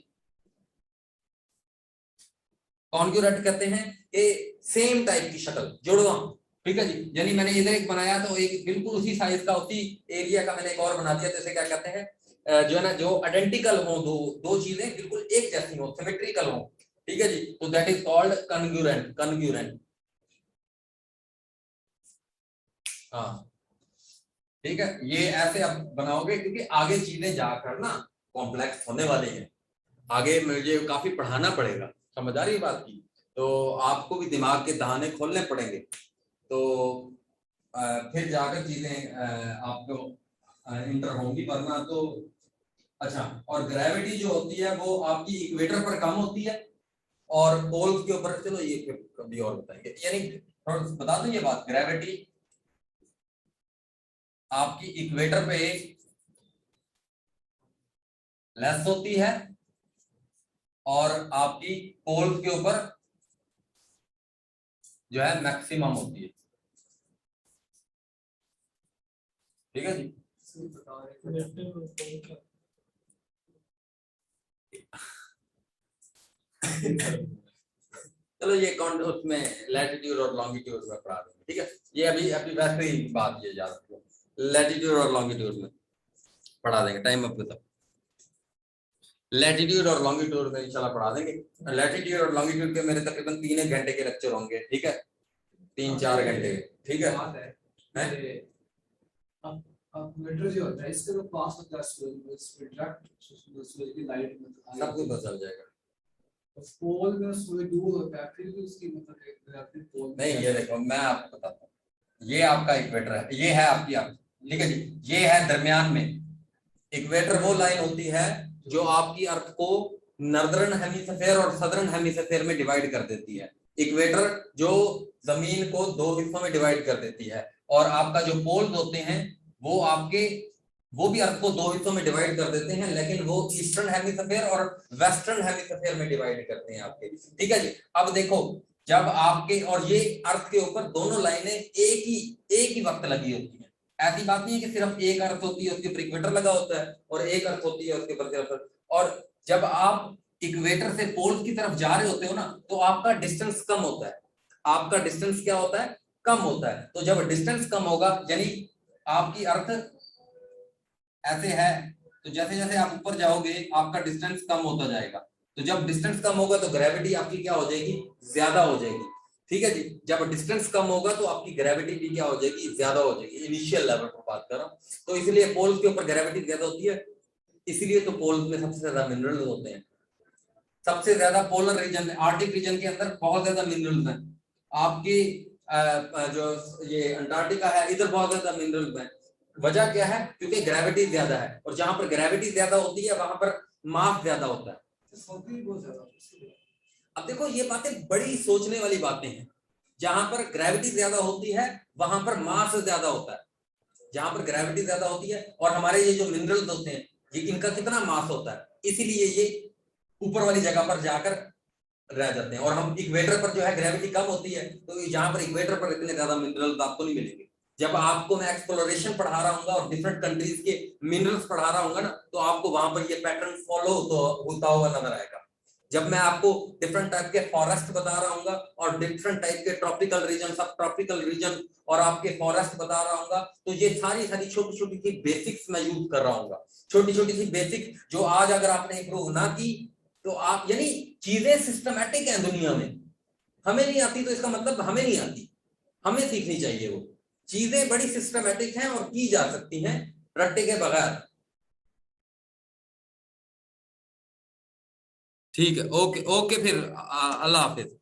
कॉन्ग्यूरेंट कहते हैं कि सेम टाइप की शक्ल, जुड़वा, ठीक है जी, यानी मैंने इधर एक बनाया तो एक बिल्कुल उसी साइज का उसी एरिया का मैंने एक और बना दिया, तो इसे क्या कहते हैं, जो है ना, जो आइडेंटिकल हो, दो चीजें बिल्कुल एक जैसी हो, सिमेट्रिकल हो। ठीक है जी, तो that is called congruent, congruent. हाँ ठीक है, ये ऐसे आप बनाओगे क्योंकि आगे चीजें जाकर ना कॉम्प्लेक्स होने वाली हैं, आगे मुझे काफी पढ़ाना पड़ेगा, समझ आ रही है बात की, तो आपको भी दिमाग के दहाने खोलने पड़ेंगे, तो फिर जाकर चीजें आपको इंटर होंगी, वरना तो अच्छा। और ग्रेविटी जो होती है वो आपकी इक्वेटर पर कम होती है और पोल्स के ऊपर, चलो ये फिर कभी और बताएंगे, यानी थोड़ा बता दूं ये बात, ग्रेविटी आपकी इक्वेटर पे लेस होती है और आपकी पोल्स के ऊपर जो है मैक्सिमम होती है। ठीक है जी, चलो ये कौन उसमें लैटिट्यूड और लॉन्गिट्यूड में पढ़ा देंगे। ठीक है, ये अभी अभी वैसे ही बात ये याद रखो, लैटिट्यूड और लॉन्गिट्यूड में पढ़ा देंगे टाइम अप तक, लैटिट्यूड और लॉन्गिट्यूड में इंशाल्लाह पढ़ा देंगे। लैटिट्यूड और लॉन्गिट्यूड के मेरे तकरीबन 3 घंटे के लेक्चर होंगे, ठीक है, 3-4 घंटे, ठीक है। मीटर जो होता है इसके तो पास होता है सूरज सूरज की लाइट में सब कुछ बदल जाएगा। पोल में सूरज दूर होता है फिर भी उसकी मतलब फिर पोल नहीं, ये देखो मैं आपको बताता हूँ, ये आपका इक्वेटर है, ये है आपकी ठीक है जी, ये है दरमियान में इक्वेटर, वो लाइन होती है जो आपकी अर्थ को नॉर्दर्न हेमिस्फीयर और सदर्न हेमिस्फीयर में डिवाइड कर देती है। इक्वेटर जो जमीन को 2 हिस्सों में डिवाइड कर देती है, और आपका जो पोल्स होते हैं वो आपके, वो भी अर्थ को 2 हिस्सों में डिवाइड कर देते हैं, लेकिन वो ईस्टर्न हेमिस्फीयर और वेस्टर्न हेमिस्फीयर में डिवाइड करते हैं आपके। ठीक है जी, अब देखो जब आपके, और ये अर्थ के ऊपर दोनों लाइनें एक ही वक्त लगी होती है, ऐसी बात नहीं है कि सिर्फ एक अर्थ होती है उसके ऊपर इक्वेटर लगा होता है और एक अर्थ होती है उसके ऊपर सिर्फ, और जब आप इक्वेटर से पोल्स की तरफ जा रहे होते हो ना तो आपका डिस्टेंस कम होता है, आपका डिस्टेंस क्या होता है, कम होता है। तो जब डिस्टेंस कम होगा यानी आपकी अर्थ ऐसे है, तो जैसे जैसे आप ऊपर जाओगे आपका डिस्टेंस कम होता जाएगा, तो जब डिस्टेंस कम होगा तो ग्रेविटी आपकी क्या हो जाएगी, ज्यादा हो जाएगी। ठीक है जी, जब डिस्टेंस कम होगा तो आपकी ग्रेविटी भी क्या हो जाएगी, ज्यादा हो जाएगी, इनिशियल लेवल पर बात कर रहा हूं, तो इसलिए पोल्स के ऊपर ग्रेविटी ज्यादा होती है, इसलिए तो पोल्स में सबसे ज्यादा मिनरल्स होते हैं, सबसे ज्यादा पोलर रीजन, आर्टिक रीजन के अंदर बहुत ज्यादा मिनरल्स हैं, आपकी जो ये अंटार्कटिका है इधर बहुत ज्यादा मिनरल्स हैं। वजह क्या है, क्योंकि ग्रेविटी ज्यादा है, और जहां पर ग्रेविटी ज्यादा होती है वहां पर मास ज्यादा होता है। अब देखो ये बातें बड़ी सोचने वाली बातें हैं, जहां पर ग्रेविटी ज्यादा होती है वहां पर मास ज्यादा होता है, जहां पर ग्रेविटी ज्यादा होती है, और हमारे ये जो मिनरल्स होते हैं ये इनका कितना मास होता है, इसीलिए ये ऊपर वाली जगह पर जाकर रह जाते हैं, और हम इक्वेटर पर जो है ग्रेविटी कम होती है, तो जहां पर इक्वेटर पर इतने ज्यादा मिनरल्स आपको नहीं मिलेंगे। जब आपको मैं एक्सप्लोरेशन पढ़ा रहा हूँ और डिफरेंट कंट्रीज के मिनरल्स पढ़ा रहा हूँ ना, तो आपको वहां पर ये पैटर्न फॉलो होता हुआ नजर आएगा। जब मैं आपको डिफरेंट टाइप के फॉरेस्ट बता रहा हूँ और डिफरेंट टाइप के ट्रॉपिकल रीजन, सब ट्रॉपिकल रीजन और आपके फॉरेस्ट बता रहा हूँ, तो ये सारी छोटी छोटी सी बेसिक्स मैं यूज कर रहा हूँ, छोटी छोटी सी बेसिक जो आज अगर आपने इंप्रूव ना की तो आप, यानी चीजें सिस्टमैटिक हैं दुनिया में, हमें नहीं आती तो इसका मतलब हमें नहीं आती, हमें सीखनी चाहिए, वो चीजें बड़ी सिस्टमैटिक हैं और की जा सकती हैं रट्टे के बगैर। ठीक है, ओके ओके, फिर अल्लाह हाफिज।